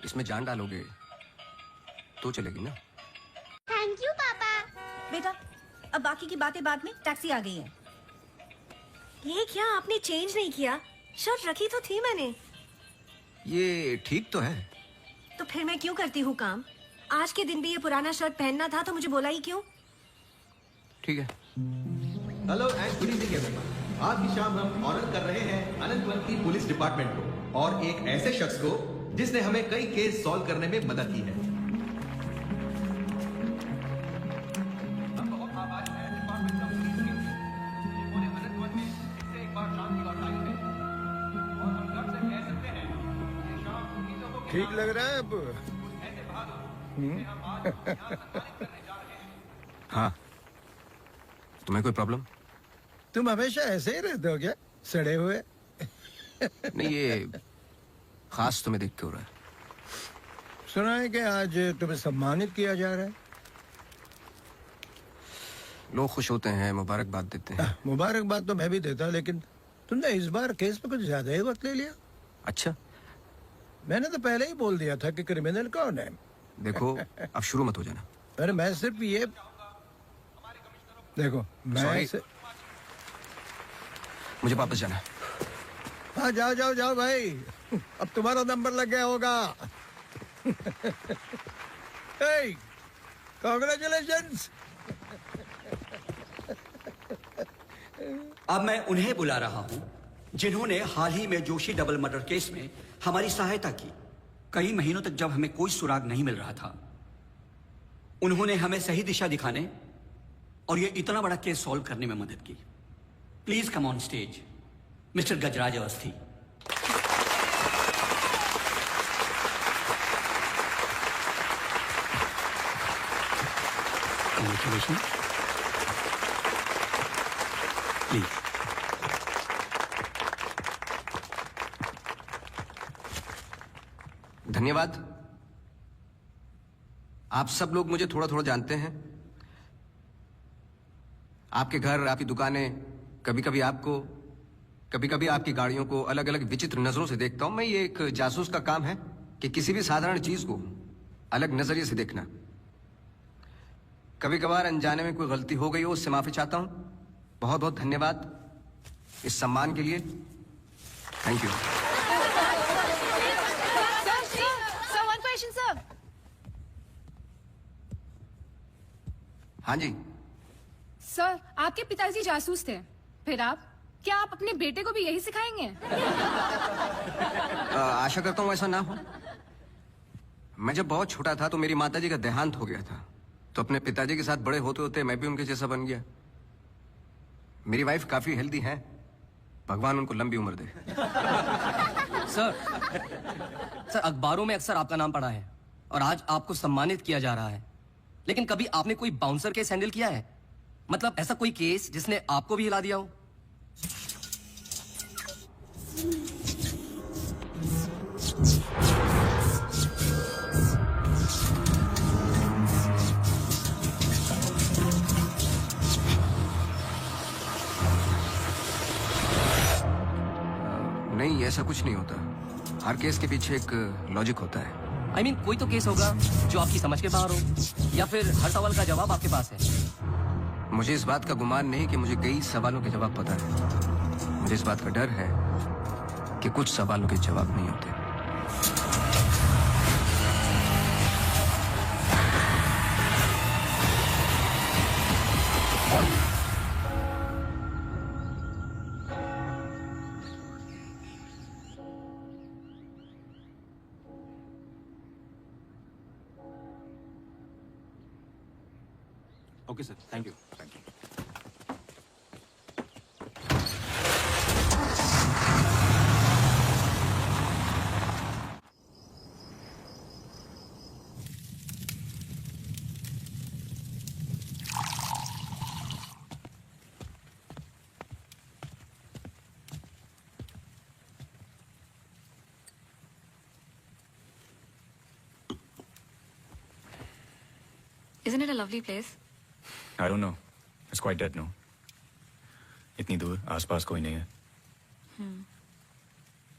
इसमें जान डालोगे तो चलेगी ना। थैंक यू पापा। बेटा अब बाकी की बातें बाद में, टैक्सी आ गई है। ये क्या आपने चेंज नहीं किया? शर्ट रखी तो थी मैंने। ये ठीक तो है। तो फिर मैं क्यों करती हूँ काम? आज के दिन भी ये पुराना शर्ट पहनना था तो मुझे बोला ही क्यों? ठीक है। Hello and good evening everyone. आज की शाम हम ऑनर कर रहे हैं अनंतवन की पुलिस डिपार्टमेंट को और एक ऐसे शख्स को जिसने हमें कई केस सॉल्व करने में मदद की है। हम बहुत आभारी हैं डिपार्टमेंट ऑफ पुलिस के, जिन्होंने अनंतवन में इससे एक बार शांति लौटाई है और हम गर्व से कह सकते हैं ये शाम उन्हीं लोगों के ठीक लग रहा है अब? ऐसे बहादुर जिन्हें हम आज यहाँ सम्मानित करने जा रहे हैं। हाँ, तुम्हें कोई प्रॉब्लम? तुम हमेशा ऐसे ही रहते हो क्या, सड़े हुए? नहीं, ये खास तुम्हें देख के हो रहा है। सुना है कि आज तुम्हें सम्मानित किया जा रहा है। लोग खुश होते हैं, मुबारकबाद देते हैं। मुबारकबाद तो मैं भी देता, लेकिन तुमने इस बार केस पे कुछ ज्यादा ही वक्त ले लिया। अच्छा, मैंने तो पहले ही बोल दिया था कि क्रिमिनल कौन है। देखो अब शुरू मत हो जाना। अरे मैं सिर्फ ये देखो, Sorry. मुझे वापस जाना है। हाँ जाओ जाओ जाओ भाई, अब तुम्हारा नंबर लग गया होगा। hey, congratulations! अब मैं उन्हें बुला रहा हूं जिन्होंने हाल ही में जोशी डबल मर्डर केस में हमारी सहायता की। कई महीनों तक जब हमें कोई सुराग नहीं मिल रहा था, उन्होंने हमें सही दिशा दिखाने और ये इतना बड़ा केस सॉल्व करने में मदद की। Please come on stage mister Gajraj Awasthi. Congratulations. Please. धन्यवाद। आप सब लोग मुझे थोड़ा थोड़ा जानते हैं। आपके घर, आपकी दुकानें, कभी कभी आपकी गाड़ियों को अलग अलग विचित्र नजरों से देखता हूं मैं। ये एक जासूस का काम है कि किसी भी साधारण चीज को अलग नजरिए से देखना। कभी कभार अनजाने में कोई गलती हो गई हो, उससे माफी चाहता हूं। बहुत बहुत धन्यवाद इस सम्मान के लिए। Thank you. Sir, one question, sir. हाँ जी। सर, आपके पिताजी जासूस थे, फिर क्या आप अपने बेटे को भी यही सिखाएंगे? आशा करता हूं ऐसा ना हो। मैं जब बहुत छोटा था तो मेरी माताजी का देहांत हो गया था, तो अपने पिताजी के साथ बड़े होते होते मैं भी उनके जैसा बन गया। मेरी वाइफ काफी हेल्दी है, भगवान उनको लंबी उम्र दे। सर अखबारों में अक्सर आपका नाम पड़ा है और आज आपको सम्मानित किया जा रहा है, लेकिन कभी आपने कोई बाउंसर केस हैंडल किया है? मतलब ऐसा कोई केस जिसने आपको भी हिला दिया हो? नहीं, ऐसा कुछ नहीं होता। हर केस के पीछे एक लॉजिक होता है। I mean, कोई तो केस होगा जो आपकी समझ के बाहर हो, या फिर हर सवाल का जवाब आपके पास है। मुझे इस बात का गुमान नहीं कि मुझे कई सवालों के जवाब पता है। मुझे इस बात का डर है कि कुछ सवालों के जवाब नहीं होते। Okay sir, thank you. Thank you. Isn't it a lovely place? I don't know. It's quite dead, no? इतनी दूर, आसपास कोई नहीं है।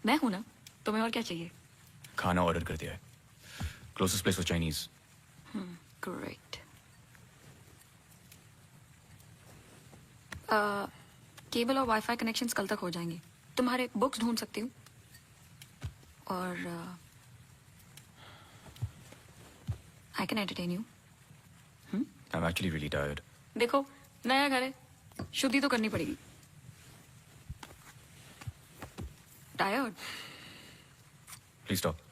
मैं हूं ना, तुम्हें और क्या चाहिए? खाना ऑर्डर कर दिया है। Closest place was Chinese. Great. Cable और वाईफाई कनेक्शंस कल तक हो जाएंगे. तुम्हारे बुक्स ढूंढ सकती हूँ. और I can entertain you. I'm actually really tired. देखो नया घर है, शुद्धि तो करनी पड़ेगी. Tired? Please stop.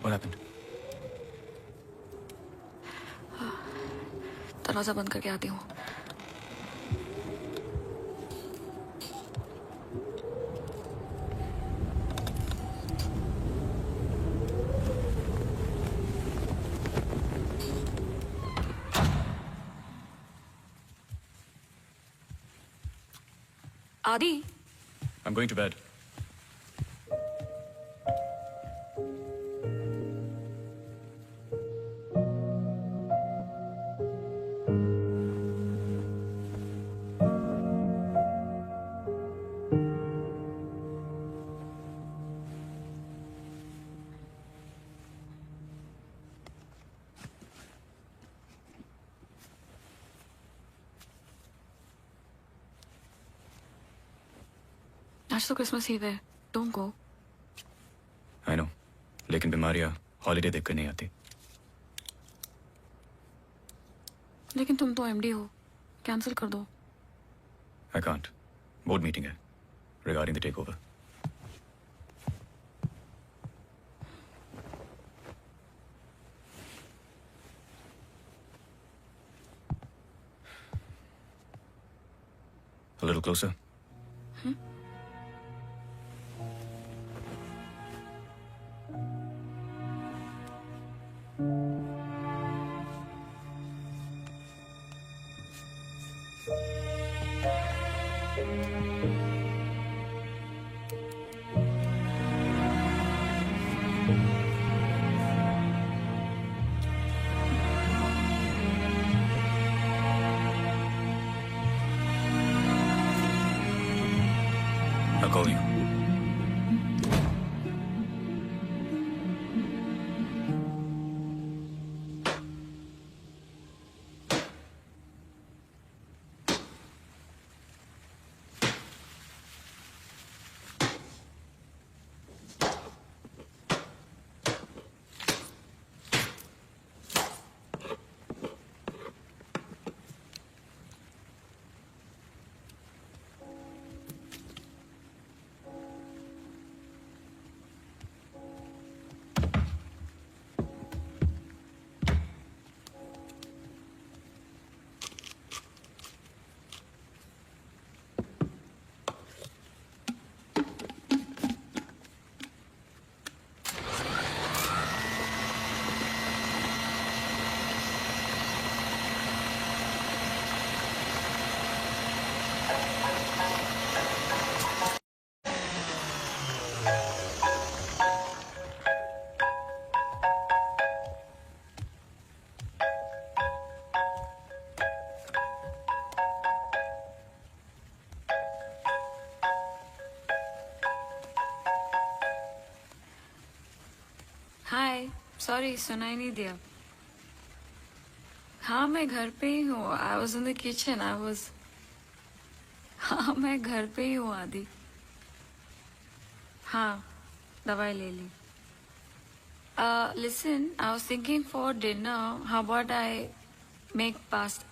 What happened? दरवाजा बंद करके आती हूँ. आदि. I'm going to bed. आज तो क्रिसमस ईव है. Don't go. I know. लेकिन बीमारियां हॉलीडे देखकर नहीं आती. लेकिन तुम तो एमडी हो. कैंसिल कर दो. I can't. Board meeting है regarding the takeover. A little closer. I'll call you. Hi. Sorry, सुनाई नहीं दिया. हाँ मैं घर पे ही हूँ. I was in the kitchen. हाँ मैं घर पे ही हूँ आदि. हाँ दवाई ले ली. Listen, I was thinking for dinner how about I make pasta.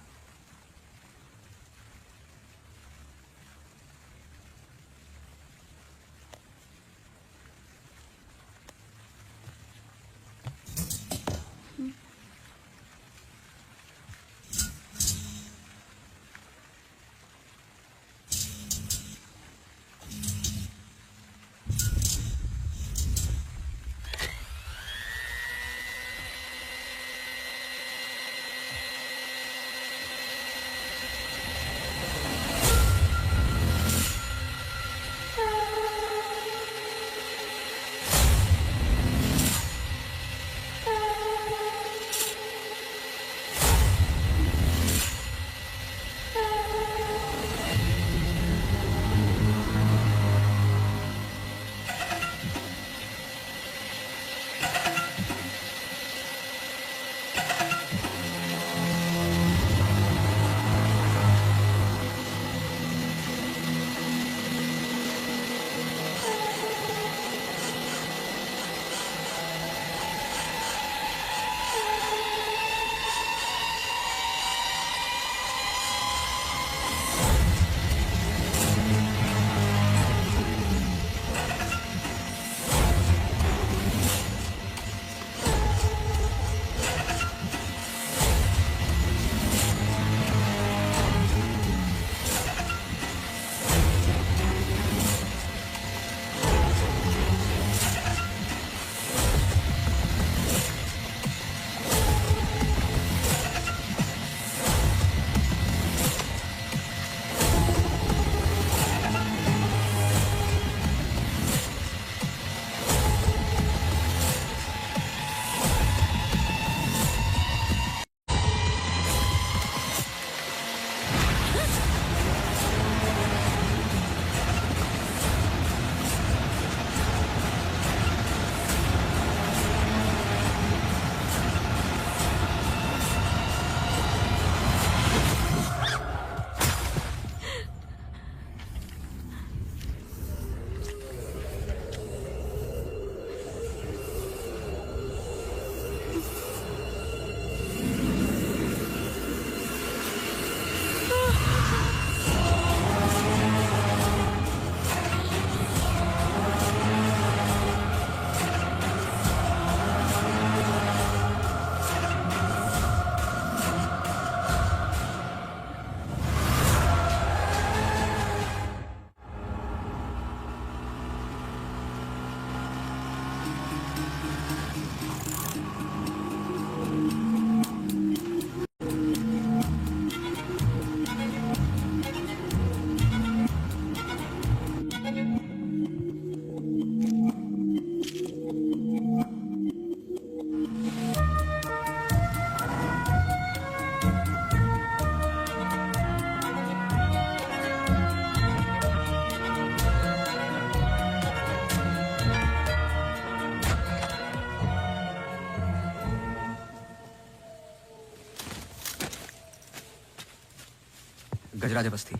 Gajraj Basti.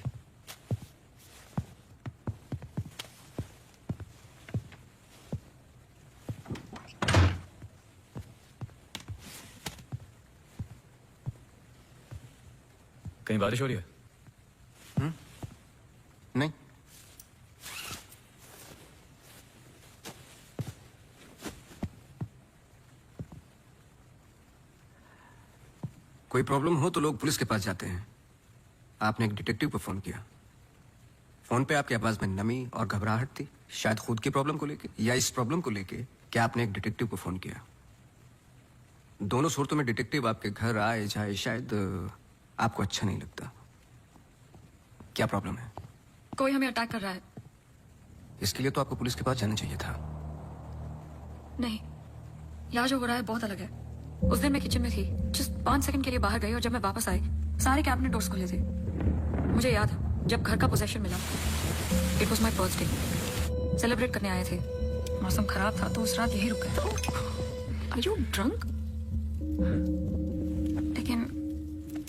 कहीं बारिश हो रही है? नहीं, कोई प्रॉब्लम हो तो लोग पुलिस के पास जाते हैं। आपने एक डिटेक्टिव को फोन किया। फोन पे आपकी आवाज में नमी और घबराहट थी, शायद खुद की प्रॉब्लम को लेके या इस प्रॉब्लम को लेके कि आपने एक डिटेक्टिव को फोन किया। दोनों सूरतों में डिटेक्टिव आपके घर आए जाए शायद आपको अच्छा नहीं लगता। क्या प्रॉब्लम है? कोई हमें अटैक कर रहा है। इसके लिए तो आपको पुलिस के पास जाना चाहिए था। नहीं, यहाँ जो हो रहा है बहुत अलग है। उस दिन मैं किचन में थी, जस्ट 5 सेकंड के लिए बाहर गई और जब मैं वापस आई सारे कैबिनेट डोर्स खुले थे। मुझे याद है जब घर का पोजेशन मिला, it was my birthday, celebrate करने आए थे। मौसम खराब था तो उस रात यही रुक गए। Are you drunk? लेकिन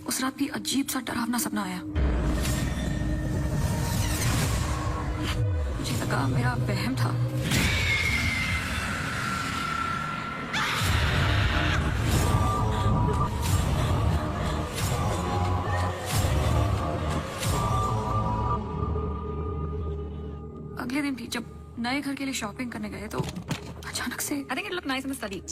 उस रात भी अजीब सा डरावना सपना आया। मुझे लगा मेरा वहम था। अगले दिन भी जब नए घर के लिए शॉपिंग करने गए तो अचानक से I think it look nice in the study.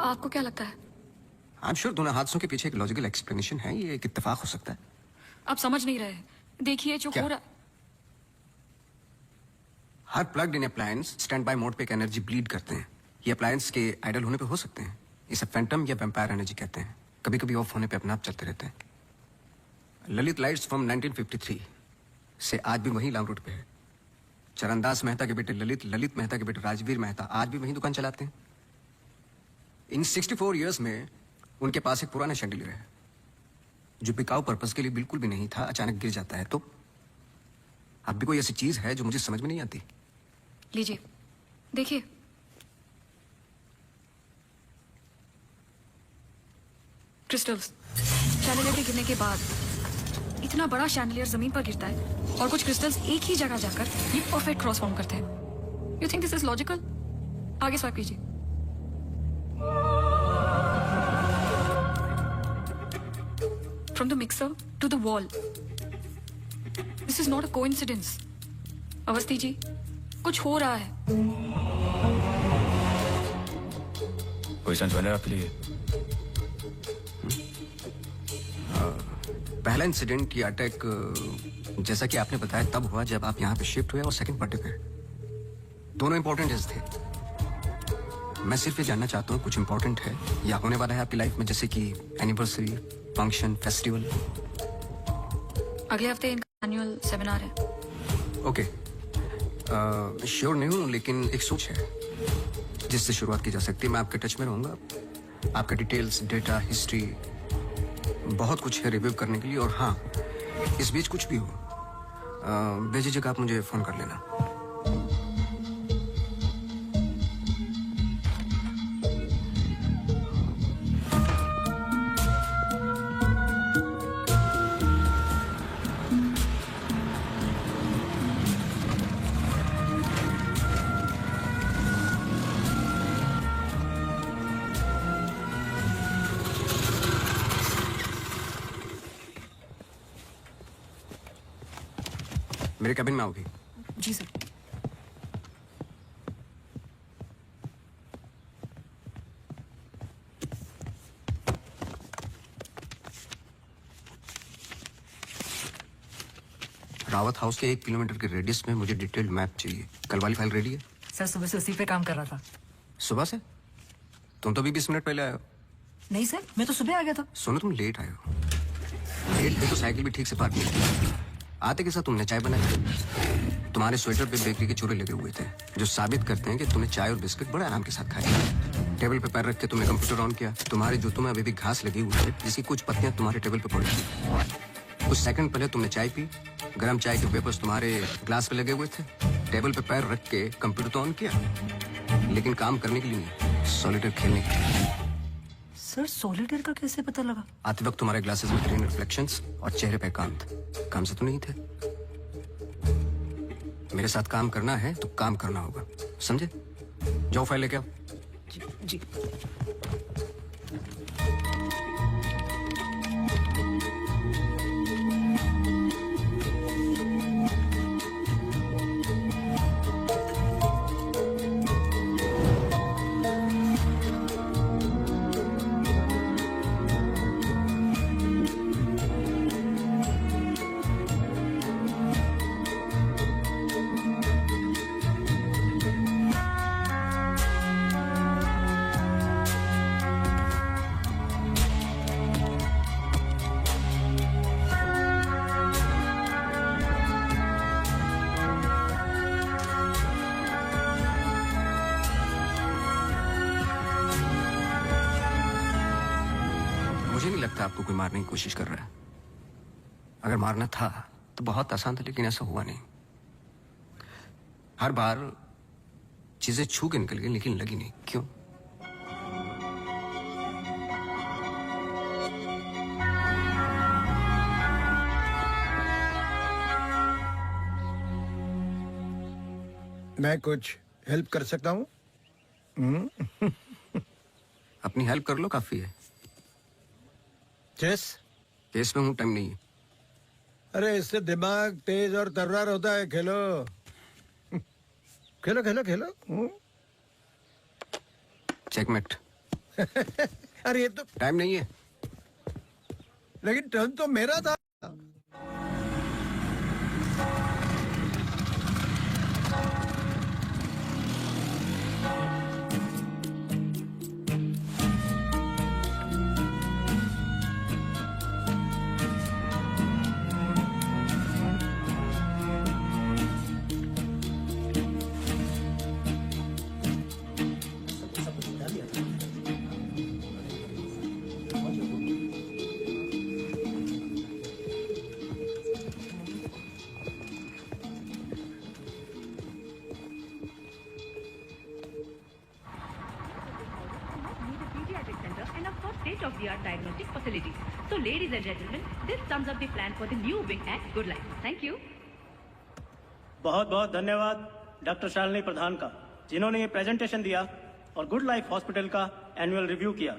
आपको क्या लगता है? आई एम श्योर दोनों हादसों के पीछे एक लॉजिकल एक्सप्लेनेशन है। ये एक इत्तेफाक हो सकता है। आप समझ नहीं रहे। देखिए जो क्या? हो रहा हर plugged in appliance standby mode पे एक एनर्जी ब्लीड करते हैं। ये अप्लायंस के आइडल होने पे हो सकते हैं। इसे फैंटम या वैम्पायर एनर्जी कहते हैं। कभी कभी ऑफ होने पे अपने आप चलते रहते हैं। ललित लाइट्स फ्रॉम 1953 से आज भी वही लांग रूट पे है। चरणदास मेहता के बेटे ललित, ललित मेहता के बेटे राजवीर मेहता आज भी वही दुकान चलाते हैं। इन 64 इयर्स में उनके पास एक पुराना शैंडिलियर है जो बिकाऊ पर्पस के लिए बिल्कुल भी नहीं था, अचानक गिर जाता है। तो अब भी कोई ऐसी चीज है जो मुझे समझ में नहीं आती। लीजिए देखिए, क्रिस्टल्स। शैंडिलियर के गिरने के बाद इतना बड़ा शैंडिलियर जमीन पर गिरता है और कुछ क्रिस्टल्स एक ही जगह जाकर ये परफेक्ट क्रॉस फॉर्म करते हैं। You think this is logical? आगे स्वाइप कीजिए। From the mixer to the wall. This is not a coincidence. Awasthi ji, कुछ हो रहा है। कोई सेंस बन रहा है आपके लिए? पहला इंसिडेंट या अटैक जैसा कि आपने बताया तब हुआ जब आप यहाँ पे शिफ्ट हुए और सेकंड बर्थडे पे। दोनों इंपॉर्टेंट डेज थे। मैं सिर्फ ये जानना चाहता हूँ कुछ इंपॉर्टेंट है या होने वाला है आपकी लाइफ में, जैसे कि एनिवर्सरी, फंक्शन, फेस्टिवल। अगले हफ्ते इनका एनुअल सेमिनार है। ओके, श्योर नहीं हूँ लेकिन एक सोच है जिससे शुरुआत की जा सकती है। मैं आपके टच में रहूंगा। आपका डिटेल्स, डेटा, हिस्ट्री बहुत कुछ है रिव्यू करने के लिए। और हाँ, इस बीच कुछ भी हो बेझिझक आप मुझे फोन कर लेना। मेरे कैबिन में आओगी? जी सर। रावत हाउस के 1 किलोमीटर के रेडियस में मुझे डिटेल्ड मैप चाहिए। कल वाली फाइल रेडी है? सर सुबह से उसी पे काम कर रहा था। सुबह से? तुम तो अभी 20 मिनट पहले आए हो। नहीं सर, मैं तो सुबह आ गया था। सुनो, तुम लेट आए हो। लेट थे तो साइकिल भी ठीक से पार्क नहीं की। आते के साथ तुमने चाय बनाई। तुम्हारे स्वेटर पे बेकरी के चूरे लगे हुए थे जो साबित करते हैं कि तुमने चाय और बिस्किट बड़े आराम के साथ खाए। टेबल पे पैर रख के तुमने कंप्यूटर ऑन किया। तुम्हारे जूतों में अभी भी घास लगी हुई है, जिसकी कुछ पत्तियां तुम्हारे टेबल पे पड़ी थी। कुछ सेकंड पहले तुमने चाय पी, गर्म चाय के वेपर्स तुम्हारे ग्लास पे लगे हुए थे। टेबल पे पैर रख के कंप्यूटर तो ऑन किया, लेकिन काम करने के लिए नहीं, सॉलिटेयर खेलने के लिए। सर सॉलिटेयर का कैसे पता लगा? आते वक्त तुम्हारे ग्लासेस में ग्रीन रिफ्लेक्शंस और चेहरे पे काम से तो नहीं थे। मेरे साथ काम करना है तो काम करना होगा, समझे? जाओ फाइल लेके आओ। जी। मुझे नहीं लगता आपको कोई मारने की कोशिश कर रहा है। अगर मारना था तो बहुत आसान था, लेकिन ऐसा हुआ नहीं। हर बार चीजें छू के निकल गई, लेकिन लगी नहीं। क्यों? मैं कुछ हेल्प कर सकता हूँ? अपनी हेल्प कर लो, काफी है। चेस? केस में हूं, टाइम नहीं है। अरे इससे दिमाग तेज और तर्रार होता है। खेलो खेलो खेलो खेलो। चेकमेट। अरे ये तो टाइम नहीं है। लेकिन टर्न तो मेरा था। state-of-the-art diagnostic facility. So, ladies and gentlemen, this sums up the plan for the new wing at Good Life. Thank you. बहुत बहुत धन्यवाद डॉक्टर शालिनी प्रधान का, जिन्होंने ये प्रेजेंटेशन दिया और गुड लाइफ हॉस्पिटल का एनुअल रिव्यू किया।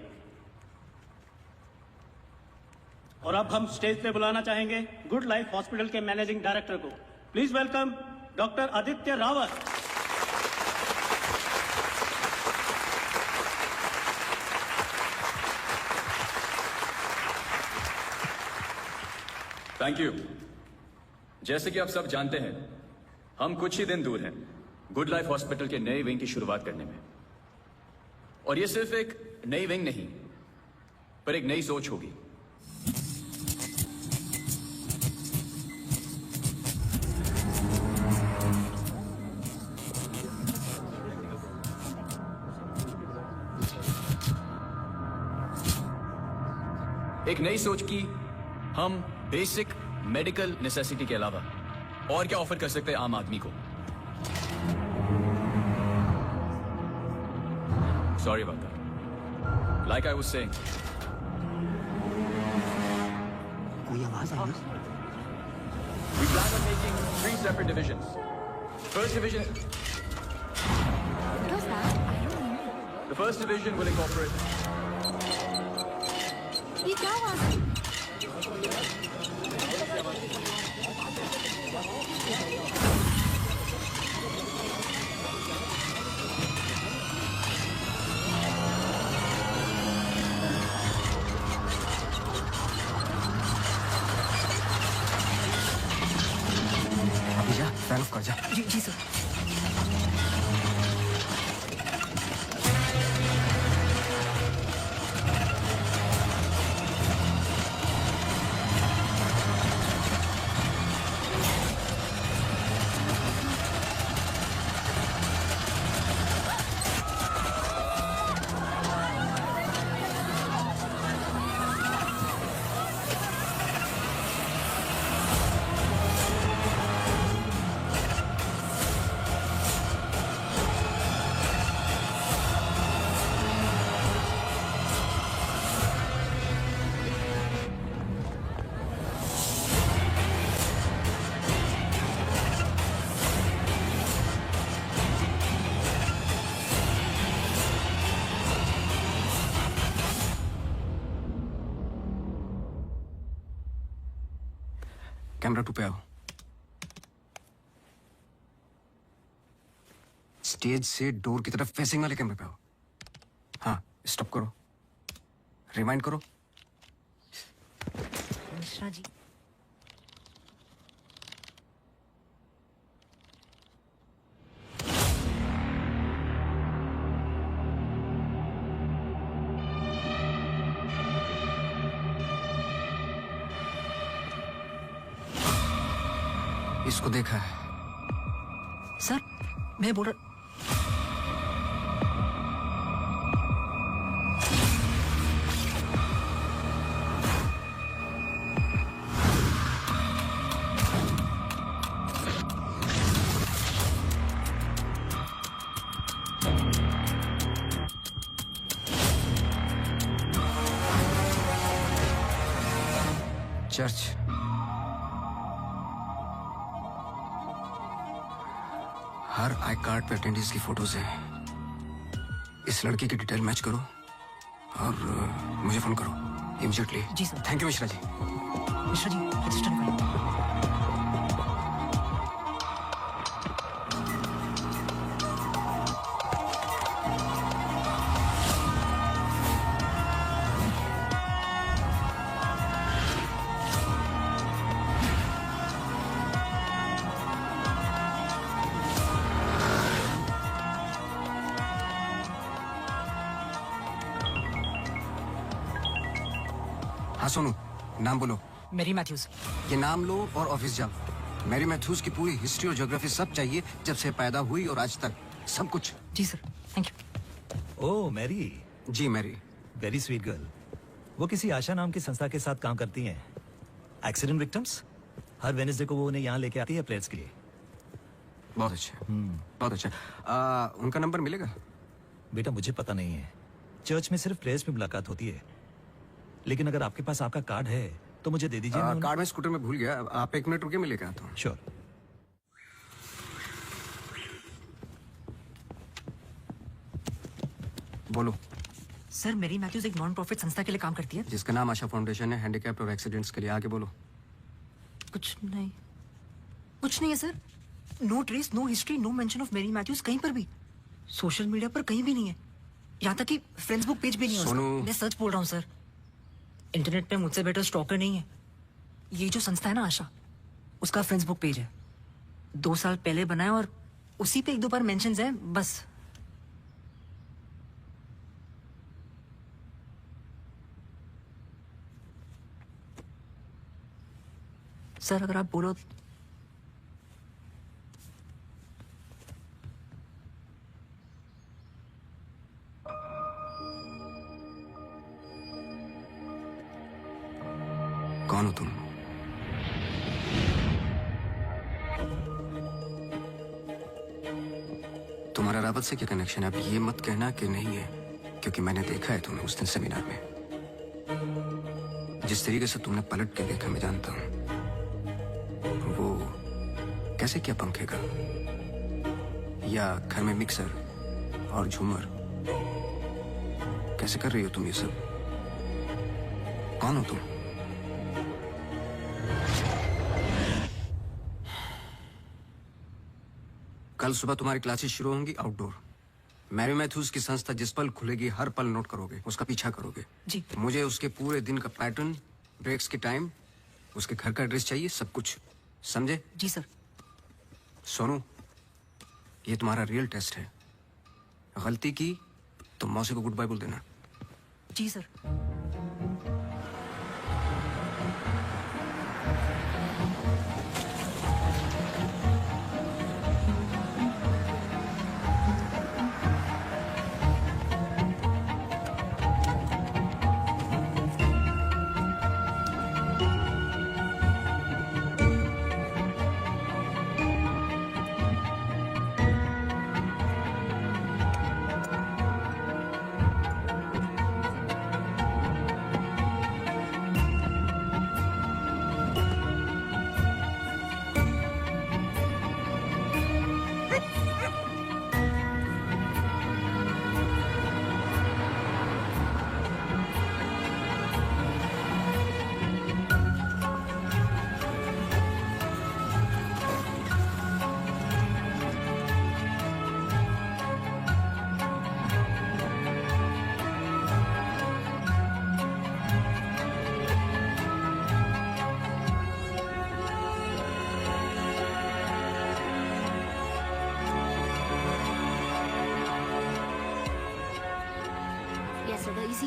और अब हम स्टेज पे बुलाना चाहेंगे गुड लाइफ हॉस्पिटल के मैनेजिंग डायरेक्टर को। Please welcome doctor Aditya Rawat. Thank you. जैसे कि आप सब जानते हैं, हम कुछ ही दिन दूर हैं गुड लाइफ हॉस्पिटल के नए विंग की शुरुआत करने में। और ये सिर्फ एक नई विंग नहीं, पर एक नई सोच होगी। एक नई सोच की हम बेसिक मेडिकल नेसेसिटी के अलावा और क्या ऑफर कर सकते हैं आम आदमी को। Sorry about that. Like I was saying, कोई आवाज आई? we plan on making 3 separate divisions. First division. What was that? I don't know. The first division will incorporate. ये क्या आवाज है? अभी जा, फैन ऑफ कर जा। जी सर। कैमरा 2 पे आओ। स्टेज से डोर की तरफ फेसिंग वाले कैमरे पे आओ। हाँ, स्टॉप करो, रिवाइंड करो। मिश्रा जी, इसको देखा है? सर मैं बोल रहा। चर्च। हर आई कार्ड पे अटेंडेंस की फोटोज है। इस लड़की की डिटेल मैच करो और मुझे फोन करो इमीडिएटली। जी sir. Thank you Mishra ji. Mishra ji register निकालिए। हाँ सोनू, नाम बोलो। Mary Matthews. ये नाम लो और ऑफिस जाओ। मैरी मैथ्यूज की पूरी हिस्ट्री और ज्योग्राफी सब चाहिए, जब से पैदा हुई और आज तक सब कुछ। जी sir, thank you. Oh Mary. जी मैरी। Very sweet girl. वो किसी आशा नाम की संस्था के साथ काम करती हैं। Accident victims. हर वेडनेसडे को वो उन्हें यहाँ लेके आती है प्रेयर्स के लिए। बहुत अच्छा, बहुत अच्छा। उनका नंबर मिलेगा? बेटा मुझे पता नहीं है, चर्च में सिर्फ प्रेयर्स में मुलाकात होती है, लेकिन अगर आपके पास आपका कार्ड है तो मुझे दे दीजिए। कार्ड में स्कूटर में भूल गया, आप 1 मिनट रुके, मैं लेकर आता हूँ। श्योर। बोलो। सर मेरी मैथ्यूज एक नॉन प्रॉफिट संस्था के लिए काम करती है, जिसका नाम आशा फाउंडेशन है, हैंडीकैप्ड और एक्सीडेंट्स के लिए। आगे बोलो। कुछ नहीं, कुछ नहीं है sir. No trace, no history, no mention of Mary Matthews कहीं पर भी। सोशल मीडिया पर कहीं भी नहीं है, यहाँ तक कि फेसबुक पेज भी नहीं है उसका। मैं सच बोल रहा हूँ सर, इंटरनेट पे मुझसे बेटर स्टॉकर नहीं है। ये जो संस्था है ना आशा, उसका फेसबुक पेज है, 2 साल पहले बनाया और उसी पे 1-2 बार मेंशंस है बस। सर अगर आप बोलो। कौन हो तुम? तुम्हारा रावत से क्या कनेक्शन है? अब ये मत कहना कि नहीं है, क्योंकि मैंने देखा है तुम्हें उस दिन सेमिनार में। जिस तरीके से तुमने पलट के देखा मैं जानता हूं। वो कैसे किया पंखे का, या घर में मिक्सर और झूमर? कैसे कर रही हो तुम ये सब? कौन हो तुम? कल सुबह तुम्हारी क्लासेस शुरू होंगी आउटडोर। मैरी मैथ्यूज की संस्था जिस पल खुलेगी हर पल नोट करोगे, उसका पीछा करोगे। जी। मुझे उसके पूरे दिन का पैटर्न, ब्रेक्स के टाइम, उसके घर का एड्रेस चाहिए, सब कुछ। समझे? जी सर। सोनू, ये तुम्हारा रियल टेस्ट है। गलती की तो मौसी को गुड बाय बोल देना। जी sir.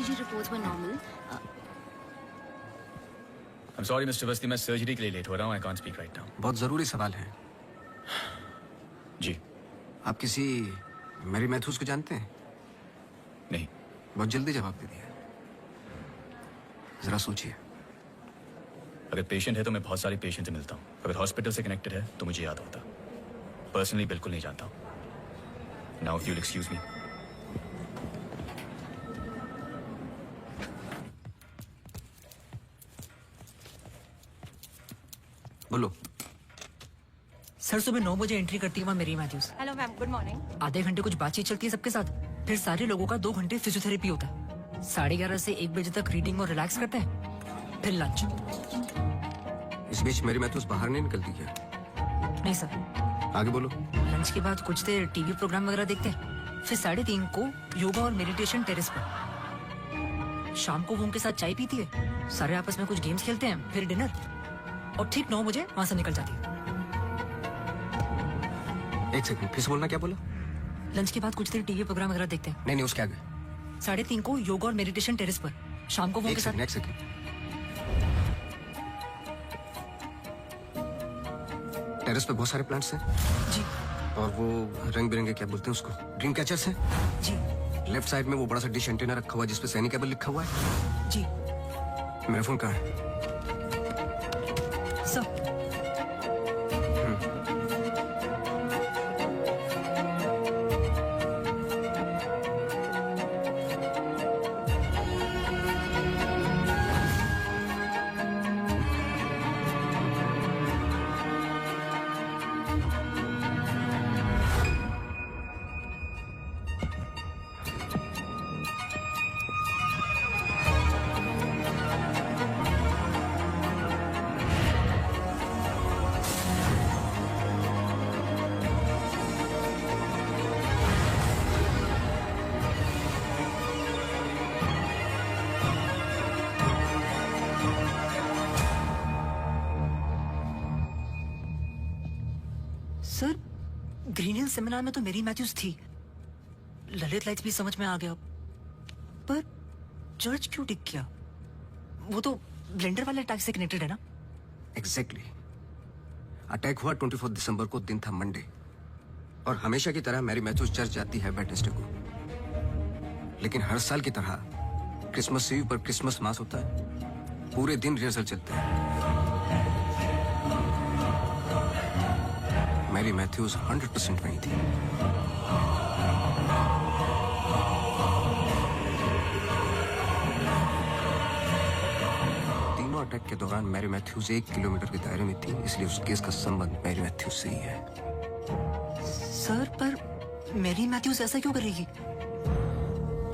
ECG reports were normal. I'm sorry, Mr. Awasthi, मैं सर्जरी के लिए लेट हो रहा हूँ. I can't speak right now. बहुत जरूरी सवाल है. जी. आप किसी मैरी मैथ्यूज को जानते हैं? नहीं. बहुत जल्दी जवाब दे दिया. जरा सोचिए. अगर पेशेंट है तो मैं बहुत सारे पेशेंट से मिलता हूँ. अगर हॉस्पिटल से कनेक्टेड है तो मुझे याद होता. पर्सनली बिल्कुल नहीं जानता हूँ. Now if you'll excuse me. बोलो. सर सुबह 9 बजे एंट्री करती है वहाँ Mary Matthews. Hello ma'am, good morning. आधे घंटे कुछ बातचीत चलती है सबके साथ, फिर सारे लोगों का 2 घंटे फिजियोथेरेपी होता है. 11:30 से 1 बजे तक रीडिंग और रिलैक्स करते हैं, फिर लंच. इस बीच मेरी मैथ्यूज बाहर नहीं निकलती क्या? नहीं सर. आगे बोलो. लंच के बाद कुछ देर टीवी प्रोग्राम वगैरह देखते हैं, फिर 3:30 को योगा और मेडिटेशन टेरेस पर. शाम को वो उनके साथ चाय पीती है, सारे आपस में कुछ गेम्स खेलते हैं, फिर डिनर, और ठीक 9 बजे वहां से निकल जाती है. एक सेकंड, फिर से बोलना. क्या बोला? लंच के बाद कुछ देर टीवी प्रोग्राम वगैरह देखते हैं. नहीं, उसके आगे. 3:30 को योगा और मेडिटेशन टेरेस पर. शाम को वो उनके साथ. एक सेकंड. टेरेस पे बहुत सारे प्लांट्स हैं. जी. और वो रंग बिरंगे क्या बोलते हैं उसको, ड्रीम कैचर्स हैं. जी. लेफ्ट साइड में वो बड़ा सा डिश एंटीना रखा हुआ है जिसपे सैनिकेबल लिखा हुआ है. जी. मेरा फोन कहाँ है? Sir. Sir, Green Hill seminar में तो मेरी मैथ्यूज थी. ललित लाइट्स भी समझ में आ गया, पर चर्च क्यों टिक किया? वो तो ब्लेंडर वाले अटैक से कनेक्टेड है ना? एग्जैक्टली. अटैक हुआ 24 दिसंबर को, दिन था मंडे. और हमेशा की तरह मैरी मैथ्यूज चर्च जाती है वेडनेसडे को. लेकिन हर साल की तरह क्रिसमस ईव पर क्रिसमस मास होता है. पूरे दिन रिहर्सल चलते हैं. मैरी मैथ्यूज 100% वहीं थी. तीनों अटैक के दौरान मैरी मैथ्यूज 1 किलोमीटर के दायरे में थी, इसलिए उस केस का संबंध मैरी मैथ्यूज से ही है. सर, पर मैरी मैथ्यूज ऐसा क्यों करेगी?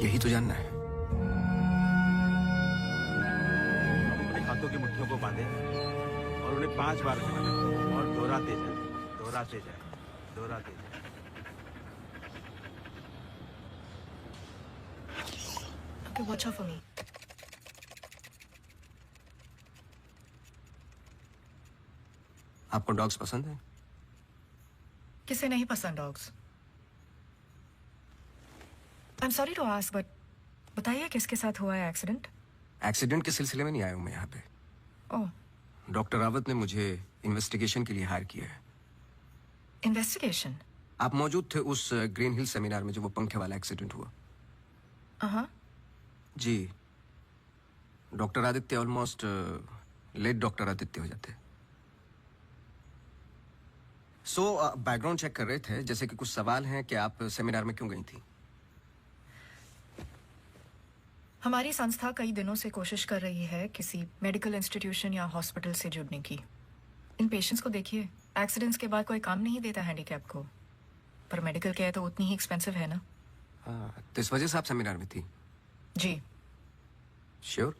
यही तो जानना है. अपने हाथों की मुट्ठियों को बांधे और उन्हें 5 बार चलाएं और दोहराते जाए, दोहराते जाए, दोहराते जाए. Okay, watch out for me. आपको डॉग्स पसंद है? किसे नहीं पसंद dogs? I am sorry to ask, but बताइए किसके साथ हुआ है एक्सीडेंट? एक्सीडेंट के सिलसिले में नहीं आया हूं मैं यहाँ पे. ओह. डॉक्टर रावत ने मुझे इन्वेस्टिगेशन के लिए हायर किया है. इन्वेस्टिगेशन? आप मौजूद थे उस ग्रीन हिल सेमिनार में जब वो पंखे वाला एक्सीडेंट हुआ? हाँ. जी. Doctor Aditya almost late doctor Aditya हो जाते. सो बैकग्राउंड चेक कर रहे थे, जैसे कि कुछ सवाल हैं कि आप सेमिनार में क्यों गई थी? हमारी संस्था कई दिनों से कोशिश कर रही है किसी मेडिकल इंस्टीट्यूशन या हॉस्पिटल से जुड़ने की. इन पेशेंट्स को देखिए, एक्सीडेंट्स के बाद कोई काम नहीं देता हैंडीकैप को, पर मेडिकल केयर तो उतनी ही एक्सपेंसिव है ना. तो इस वजह से आप सेमिनार में थी? जी. श्योर?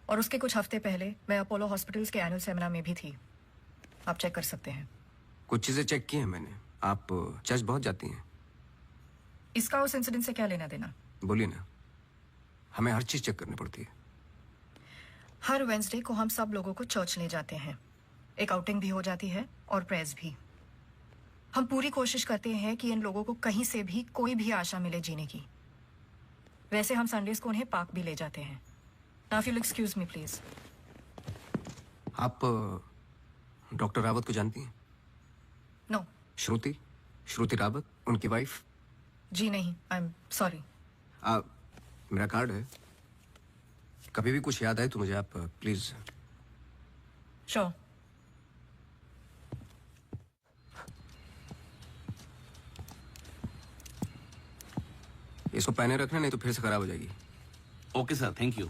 और उसके कुछ हफ्ते पहले मैं अपोलो हॉस्पिटल्स के एनुअल सेमिनार में भी थी. आप चेक कर सकते हैं. कुछ चीजें चेक की हैं मैंने. आप चर्च बहुत जाती हैं? इसका उस इंसिडेंट से क्या लेना देना? बोलिए ना. हमें हर चीज चेक करनी पड़ती है. हर वेंसडे को हम सब लोगों को चर्च ले जाते हैं. एक आउटिंग भी हो जाती है और प्रेस भी। हम पूरी कोशिश करते हैं कि इन लोगों को कहीं से भी कोई भी आशा मिले जीने की। वैसे हम संडेज को उन्हें पार्क भी ले जाते हैं। Now if you excuse me please. आप डॉक्टर रावत को जानती हैं? नो। श्रुति रावत, उनकी वाइफ? जी नहीं, आई एम सॉरी। मेरा कार्ड है, कभी भी कुछ याद आए तो मुझे आप प्लीज। श्योर। इसको पहने रखना, नहीं तो फिर से खराब हो जाएगी। Okay sir, thank you.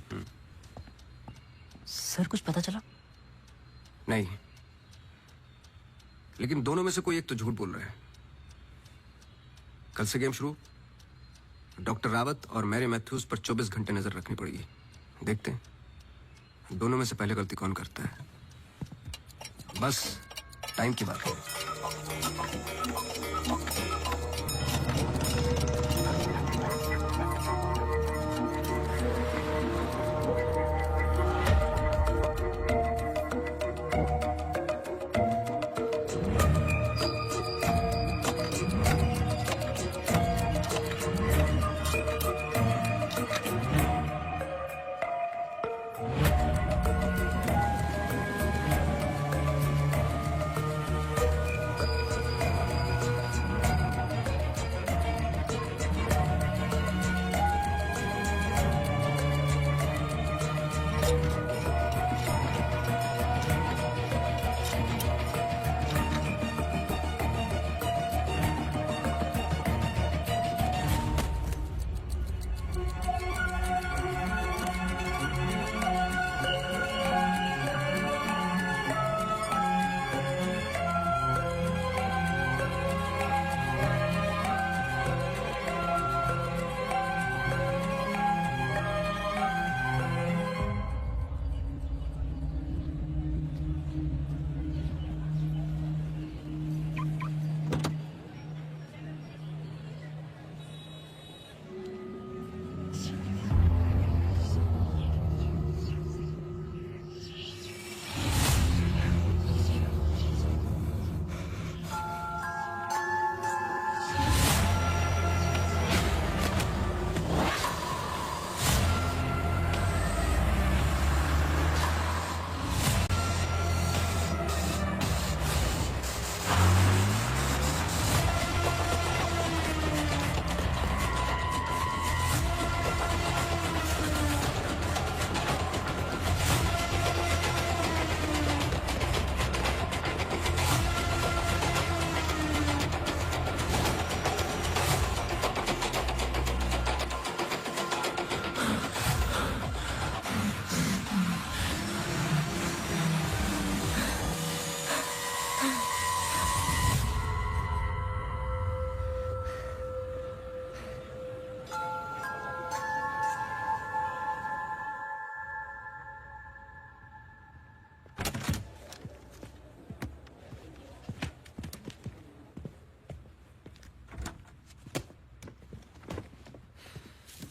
Sir कुछ पता चला? नहीं, लेकिन दोनों में से कोई एक तो झूठ बोल रहा है। कल से गेम शुरू। डॉक्टर रावत और मैरी मैथ्यूज पर 24 घंटे नजर रखनी पड़ेगी। देखते हैं दोनों में से पहले गलती कौन करता है। बस टाइम की बात है।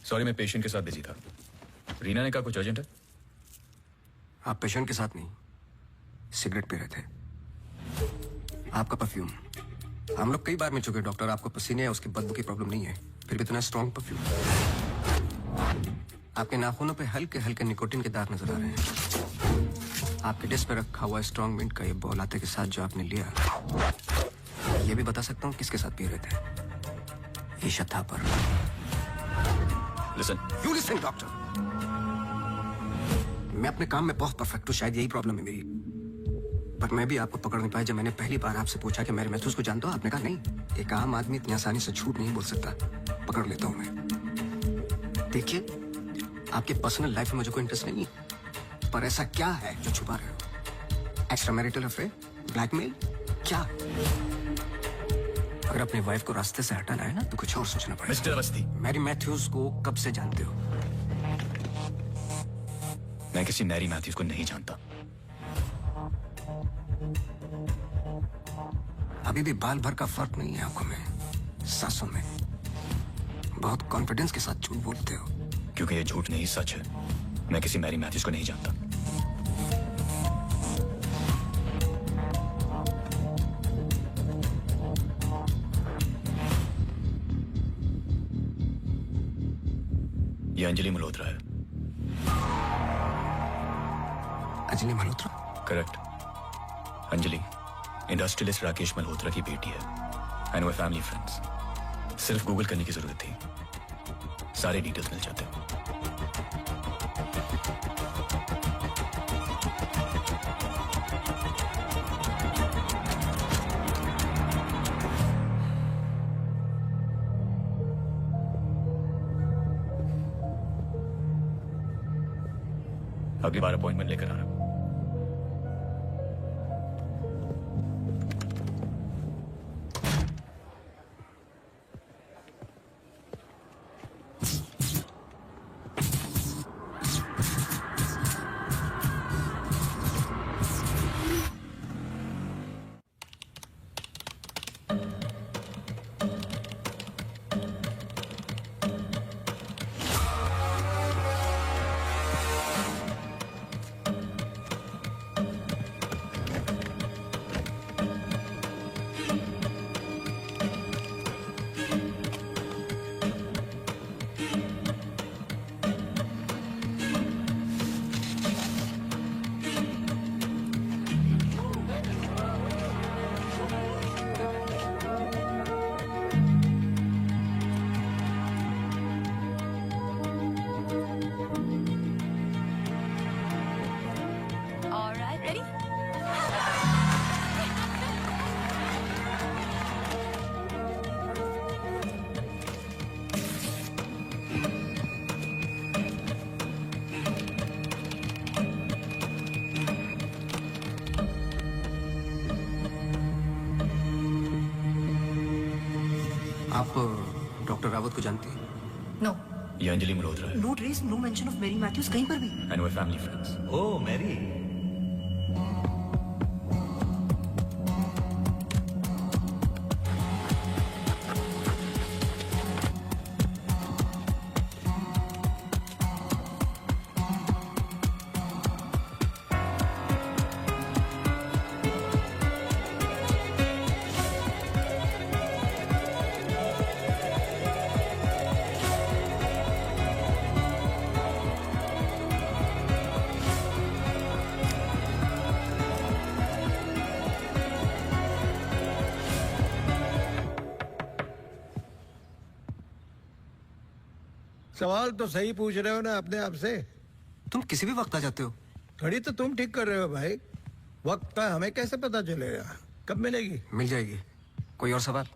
सॉरी, मैं पेशेंट के साथ बिजी था। रीना ने कहा कुछ अर्जेंट है। आप पेशेंट के साथ नहीं, सिगरेट पी रहे थे। आपका परफ्यूम हम लोग कई बार मिल चुके हैं डॉक्टर। आपको पसीने या उसकी बदबू की प्रॉब्लम नहीं है, फिर भी इतना स्ट्रॉन्ग परफ्यूम। आपके नाखूनों पे हल्के हल्के निकोटिन के दाग नजर आ रहे हैं। आपके डिस्क पे रखा हुआ स्ट्रॉन्ग मिंट का ये बॉल आते के साथ जो आपने लिया, ये भी बता सकता हूँ किसके साथ पी रहे थे। Isha Thapar. Listen. You listen doctor. मैं अपने काम में बहुत परफेक्ट हूँ, शायद यही प्रॉब्लम है मेरी। पर मैं भी आपको पकड़ नहीं पाया। जब मैंने पहली बार आपसे पूछा कि मैरी मैथ्यूज को जानते हो, आपने कहा नहीं। एक आम आदमी इतनी आसानी से झूठ नहीं बोल सकता। पकड़ लेता हूँ मैं। देखिए, आपके पर्सनल लाइफ में मुझे कोई इंटरेस्ट नहीं है, पर ऐसा क्या है जो छुपा रहे हो? एक्स्ट्रा मैरिटल अफेयर, ब्लैकमेल, क्या? अगर अपने वाइफ को रास्ते से हटाना है ना, तो कुछ और सोचना पड़ेगा। मिस्टर अवस्थी, मैरी मैथ्यूज को कब से जानते हो? मैं किसी मैरी मैथ्यूज को नहीं जानता। अभी भी बाल भर का फर्क नहीं है आंखों में, सांसों में। बहुत कॉन्फिडेंस के साथ झूठ बोलते हो। क्योंकि ये झूठ नहीं, सच है। मैं किसी मैरी मैथ्यूज को नहीं जानता। ये अंजलि मल्होत्रा है। अंजलि मल्होत्रा? करेक्ट। अंजलि इंडस्ट्रियलिस्ट राकेश मल्होत्रा की बेटी है। आई नो फैमिली फ्रेंड्स। सिर्फ गूगल करने की जरूरत थी, सारे डिटेल्स मिल जाते। अगली बार अपॉइंटमेंट लेकर आना। आप डॉक्टर रावत को जानती हैं? नो। ये अंजलि मल्होत्रा है। No trace, no mention of Mary Matthews कहीं पर भी। I know family friends. Oh Mary. सवाल तो सही पूछ रहे हो ना अपने आप से। तुम किसी भी वक्त आ जाते हो। घड़ी तो तुम ठीक कर रहे हो भाई, वक्त का हमें कैसे पता चलेगा? कब मिलेगी? मिल जाएगी। कोई और सवाल?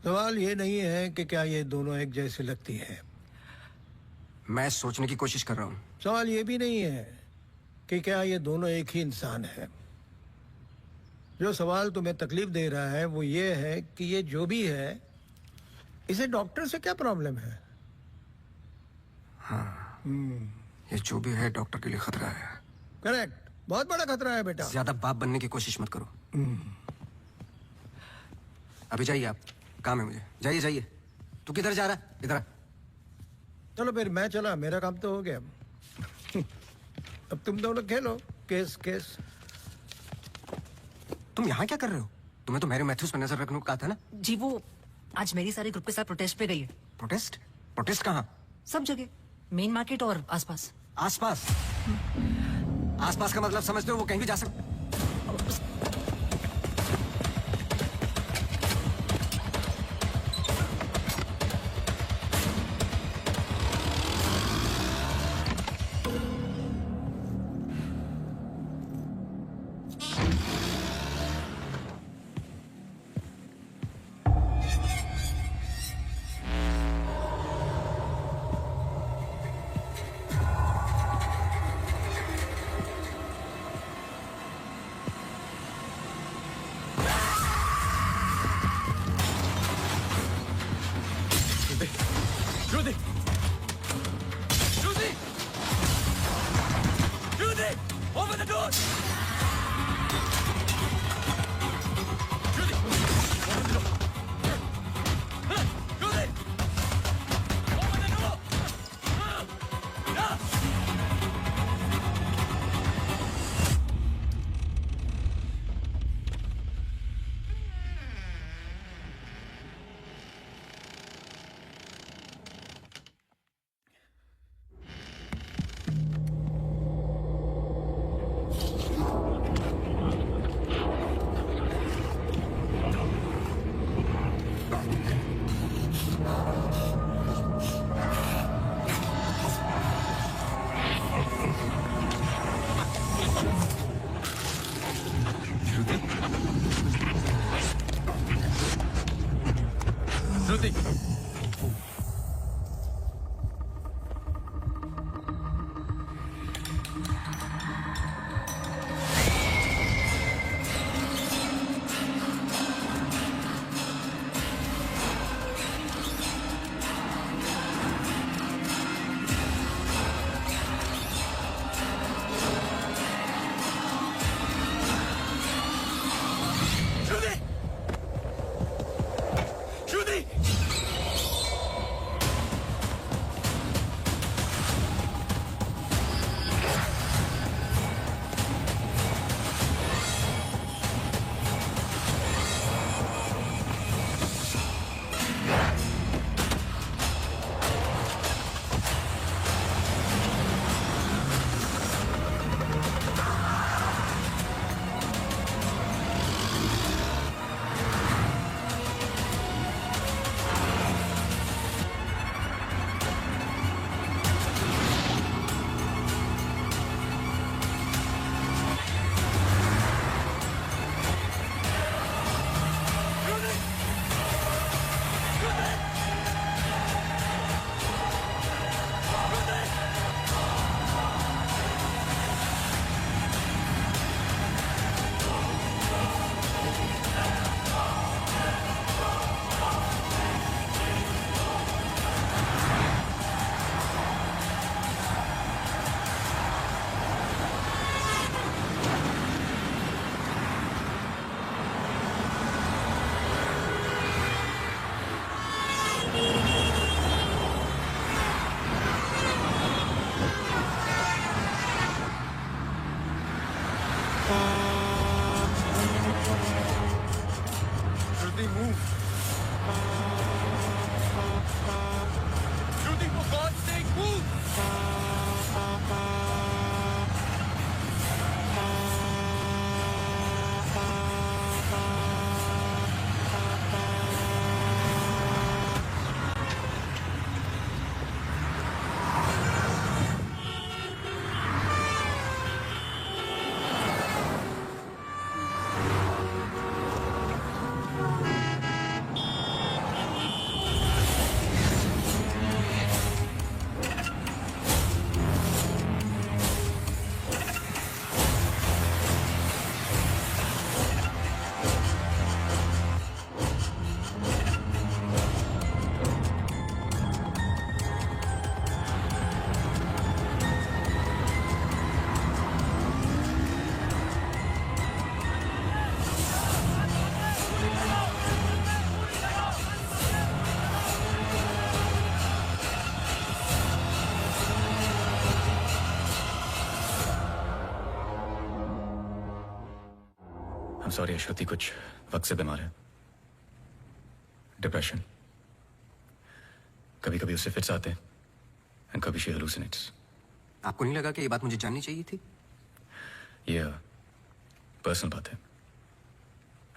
सवाल ये नहीं है कि क्या ये दोनों एक जैसी लगती है। मैं सोचने की कोशिश कर रहा हूँ। सवाल ये भी नहीं है कि क्या ये दोनों एक ही इंसान है। जो सवाल तुम्हें तकलीफ दे रहा है वो ये है कि ये जो भी है, इसे डॉक्टर से क्या प्रॉब्लम है? हाँ, ये जो भी है डॉक्टर के लिए खतरा है। करेक्ट, बहुत बड़ा खतरा है बेटा। ज्यादा बाप बनने की कोशिश मत करो। अभी जाइए, आप काम है मुझे। जाइए जाइए। तू किधर जा रहा है? इधर आ। चलो फिर मैं चला, मेरा काम तो हो गया। अब तुम दोनों खेलो केस केस। तुम यहाँ क्या कर रहे हो? तुम्हें तो मैरी मैथ्यूज पर नजर रखने को कहा था ना? जी वो आज मेरी सारे ग्रुप के साथ प्रोटेस्ट पे गई है। प्रोटेस्ट? प्रोटेस्ट कहाँ? सब जगह, मेन मार्केट और आसपास। आसपास? आसपास का मतलब समझते हो? वो कहीं भी जा सकते। Shruti Shruti, move. Shruti, for God's sake, move. Sorry Shruti कुछ वक्त से बीमार है, डिप्रेशन, कभी कभी उससे फिट्स आते हैं एंड कभी शी हेलुसिनेट्स। आपको नहीं लगा कि ये बात मुझे जाननी चाहिए थी? ये पर्सनल बात है,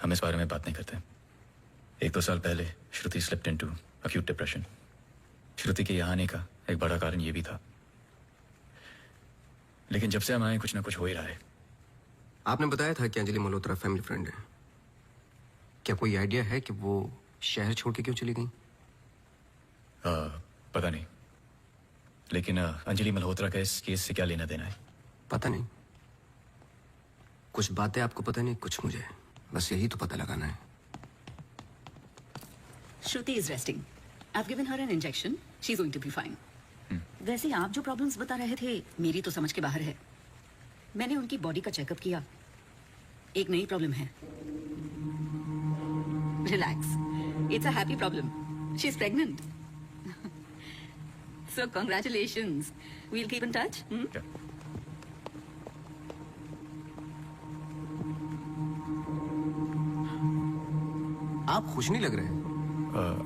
हम इस बारे में बात नहीं करते। 1-2 साल पहले श्रुति स्लिप्ड इनटू अक्यूट डिप्रेशन। श्रुति के यहाँ आने का एक बड़ा कारण ये भी था, लेकिन जब से हम आए कुछ ना कुछ हो ही रहा है। आपने बताया था कि अंजलि मल्होत्रा फैमिली फ्रेंड है। क्या कोई आइडिया है कि वो शहर छोड़ के क्यों चली गई? पता नहीं, लेकिन अंजलि मल्होत्रा का इस केस से क्या लेना देना है? पता नहीं, कुछ बातें आपको पता नहीं, कुछ मुझे, बस यही तो पता लगाना है। Shruti is resting. I've given her an injection. She's going to be fine. वैसे आप जो प्रॉब्लम्स बता रहे थे मेरी तो समझ के बाहर है। मैंने उनकी बॉडी का चेकअप किया, एक नई प्रॉब्लम है। Relax, it's a happy problem. She is pregnant. So congratulations, we'll keep in touch. आप खुश नहीं लग रहे।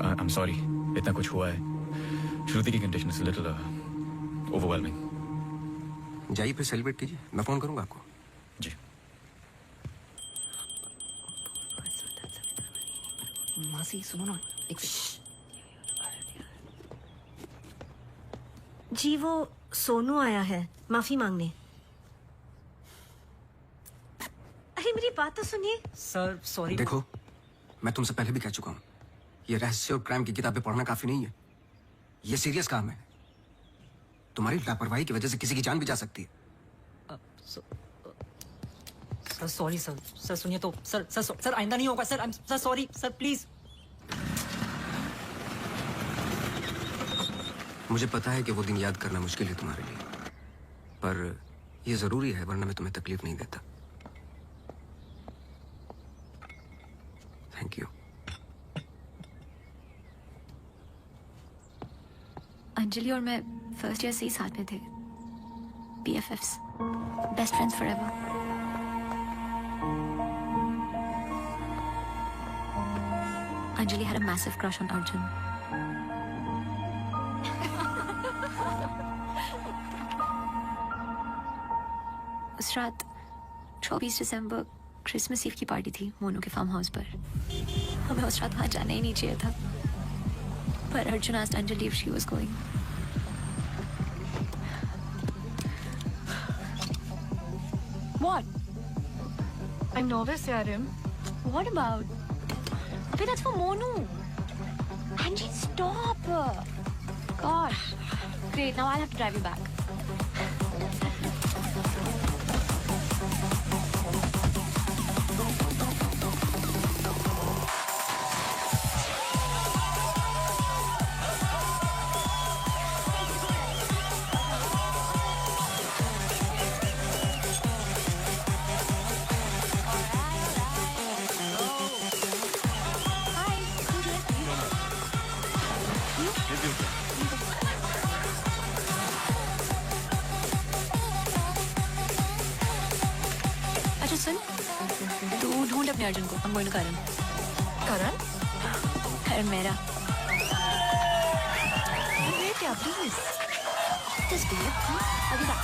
आई एम सॉरी, इतना कुछ हुआ है। श्रुति की कंडीशन इज लिटिल ओवरवेलमिंग। जाइए फिर सेलिब्रेट कीजिए, मैं फोन करूंगा आपको। जी। मासी सुनो ना, एक जी वो सोनू आया है माफी मांगने। अरे मेरी बात तो सुनिए। Sir sorry. देखो, मैं तुमसे पहले भी कह चुका हूं, ये रहस्य और क्राइम की किताबें पढ़ना काफी नहीं है। ये सीरियस काम है। तुम्हारी लापरवाही की वजह से किसी की जान भी जा सकती है। Sir sorry sir. सर सुनिए तो सर सर सर आइंदा नहीं होगा sir. Sir sorry sir please. मुझे पता है कि वो दिन याद करना मुश्किल है तुम्हारे लिए, पर ये जरूरी है, वरना मैं तुम्हें तकलीफ नहीं देता। Thank you. अंजलि और मैं फर्स्ट ईयर से ही साथ में थे। BFFs, best friends forever. Anjali had a massive crush on Arjun. उस रात 24 दिसंबर क्रिसमस ईव की पार्टी थी मोनू के फार्म हाउस पर। हमें उस रात वहां जाना ही नहीं चाहिए था, पर Arjun asked Anjali if she was going. What? I'm nervous, Yarim. What about? Wait, that's for Monu. Angie, stop. Gosh. Great, now I'll have to drive you back. अच्छा सुन, तू ढूंढ अपने अर्जुन को। I'm going to Karan. Karan? Karan मेरा। Wait, yeah, please. Just be it. I'll be back.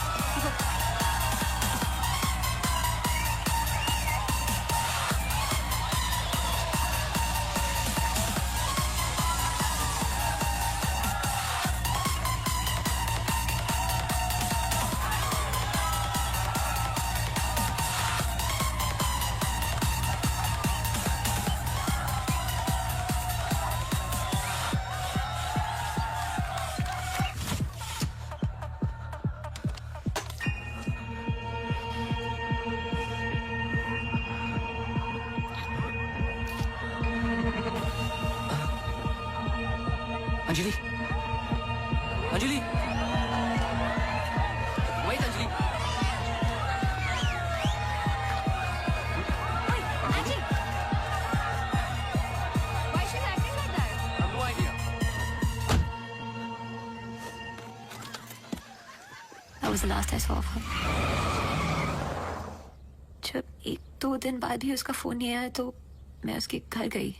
Anjali, Anjali, wait, Anjali. Angie! Why is she acting like that? I have no idea. That was the last I saw of her. जब 1-2 दिन बाद ही उसका phone नहीं आया तो मैं उसके घर गई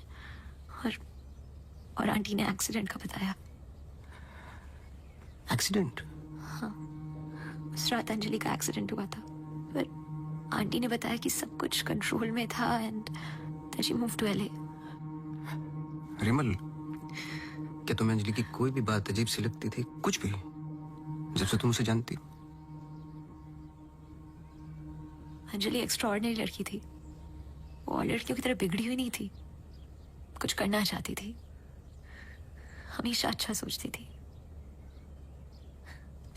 और आंटी ने एक्सीडेंट का बताया। एक्सीडेंट? हाँ, उस रात अंजलि का एक्सीडेंट हुआ था, पर आंटी ने बताया कि सब कुछ कंट्रोल में था and then she moved to LA. Rimmel, क्या तुम्हें अंजलि की कोई भी बात अजीब सी लगती थी? कुछ भी, जब से तुम उसे जानती? अंजलि एक्स्ट्राऑर्डिनरी लड़की थी। वो और लड़कियों की तरह बिगड़ी हुई नहीं थी, कुछ करना चाहती थी, हमेशा अच्छा सोचती थी।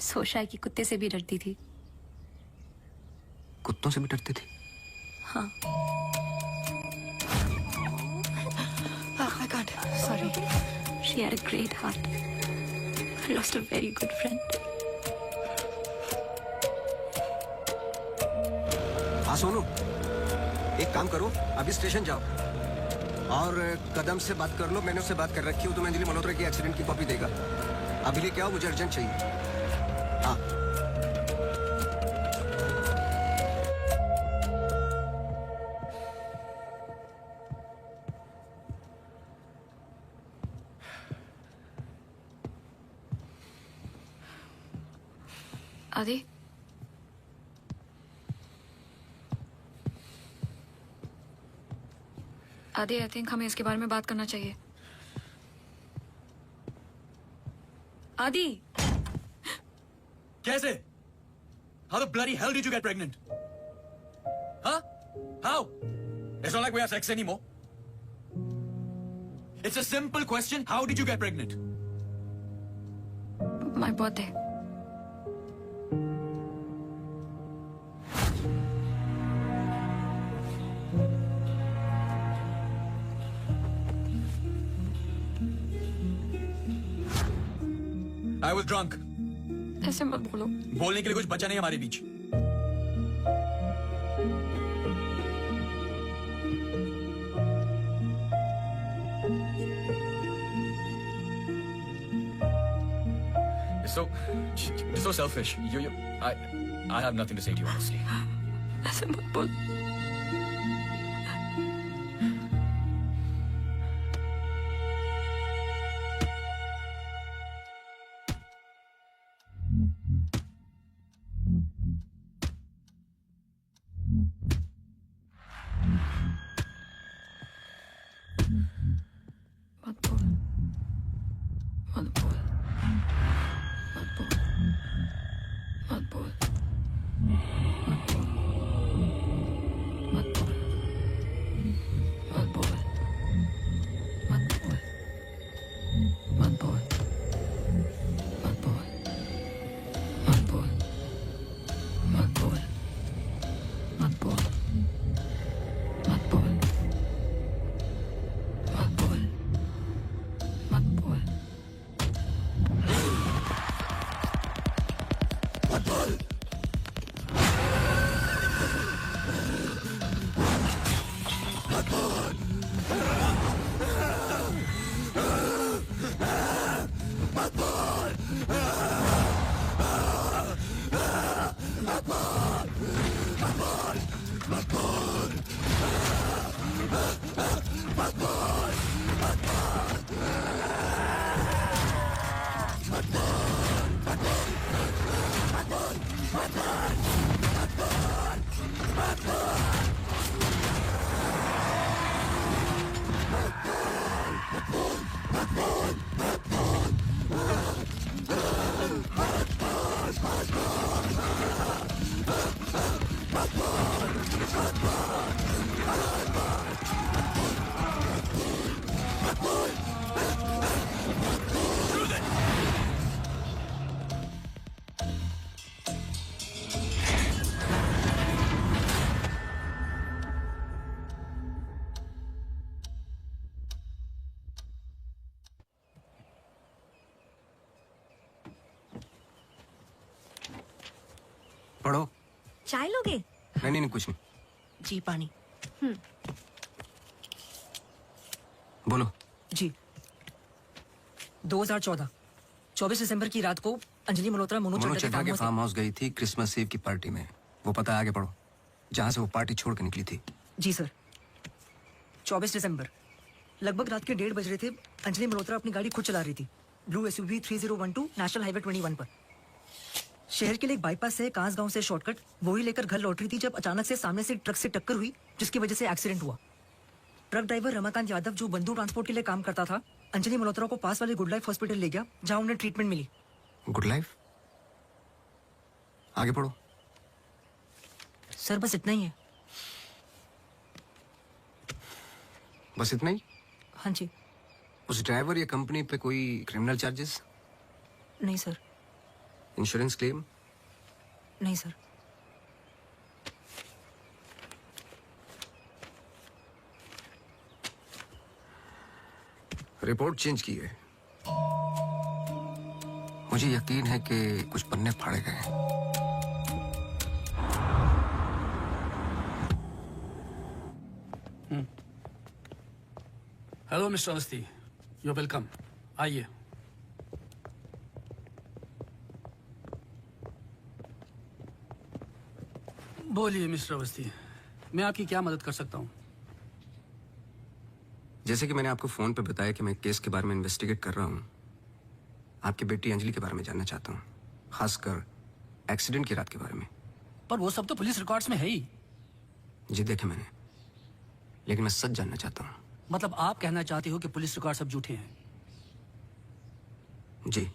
सोचा है कि कुत्ते से भी डरती थी। कुत्तों से भी डरती थी? हाँ। Oh my God, sorry. She had a great heart. I lost a very good friend. हाँ सोनू, एक काम करो, अभी स्टेशन जाओ और कदम से बात कर लो। मैंने उससे बात कर रखी हूँ, तुम्हें अंजलि मल्होत्रा की एक्सीडेंट की कॉपी देगा। अभी लेके आओ, मुझे अर्जेंट चाहिए। हाँ। आदि, आदि, आई थिंक हमें इसके बारे में बात करना चाहिए। आदि, कैसे? How the bloody hell did you get pregnant? Huh? How? It's not like we have sex anymore. It's a simple question. How did you get pregnant? My birthday. I was drunk. ऐसे मत बोलो। बोलने के लिए कुछ बचा नहीं हमारे बीच। You're so selfish. I have nothing to say to you, honestly. ऐसे मत बोल। पढ़ो। चाय लोगे? नहीं कुछ नहीं। जी पानी। बोलो। जी 2014 24 दिसंबर की रात को अंजलि मल्होत्रा मोनू चड्ढा के फार्म हाउस गई थी क्रिसमस ईव की पार्टी में। वो पता है, आगे पढ़ो। जहां से वो पार्टी छोड़ के निकली थी। जी सर। 24 दिसंबर लगभग रात के 1:30 बज रहे थे। अंजलि मल्होत्रा अपनी गाड़ी खुद चला रही थी, ब्लू SUV 3012 नेशनल हाईवे 21 पर। शहर के लिए एक बाईपास से कांस गांव से शॉर्टकट वही लेकर घर लौट रही थी जब अचानक से सामने से ट्रक से टक्कर हुई, जिसकी वजह से एक्सीडेंट हुआ। ट्रक ड्राइवर रमाकांत यादव, जो बंधु ट्रांसपोर्ट के लिए काम करता था, अंजलि मल्होत्रा को पास वाले गुड लाइफ हॉस्पिटल ले गया, जहां उन्हें ट्रीटमेंट मिली। Good life? आगे पढ़ो। सर बस इतना ही है। बस इतना ही? हाँ जी। उस ड्राइवर या कंपनी पे कोई क्रिमिनल चार्जेस? नहीं सर। Insurance claim? नहीं सर। रिपोर्ट चेंज की है। मुझे यकीन है कि कुछ पन्ने फाड़े गए हैं। Hello mister Awasthi, you welcome. आइए। बोलिए मिस्टर अवस्थी, मैं आपकी क्या मदद कर सकता हूँ? जैसे कि मैंने आपको फोन पे बताया कि मैं केस के बारे में इन्वेस्टिगेट कर रहा हूँ, आपकी बेटी अंजलि के बारे में जानना चाहता हूँ, खासकर एक्सीडेंट की रात के बारे में। पर वो सब तो पुलिस रिकॉर्ड्स में है ही। जी देखे मैंने, लेकिन मैं सच जानना चाहता हूँ। मतलब आप कहना चाहते हो कि पुलिस रिकॉर्ड सब झूठे हैं? जी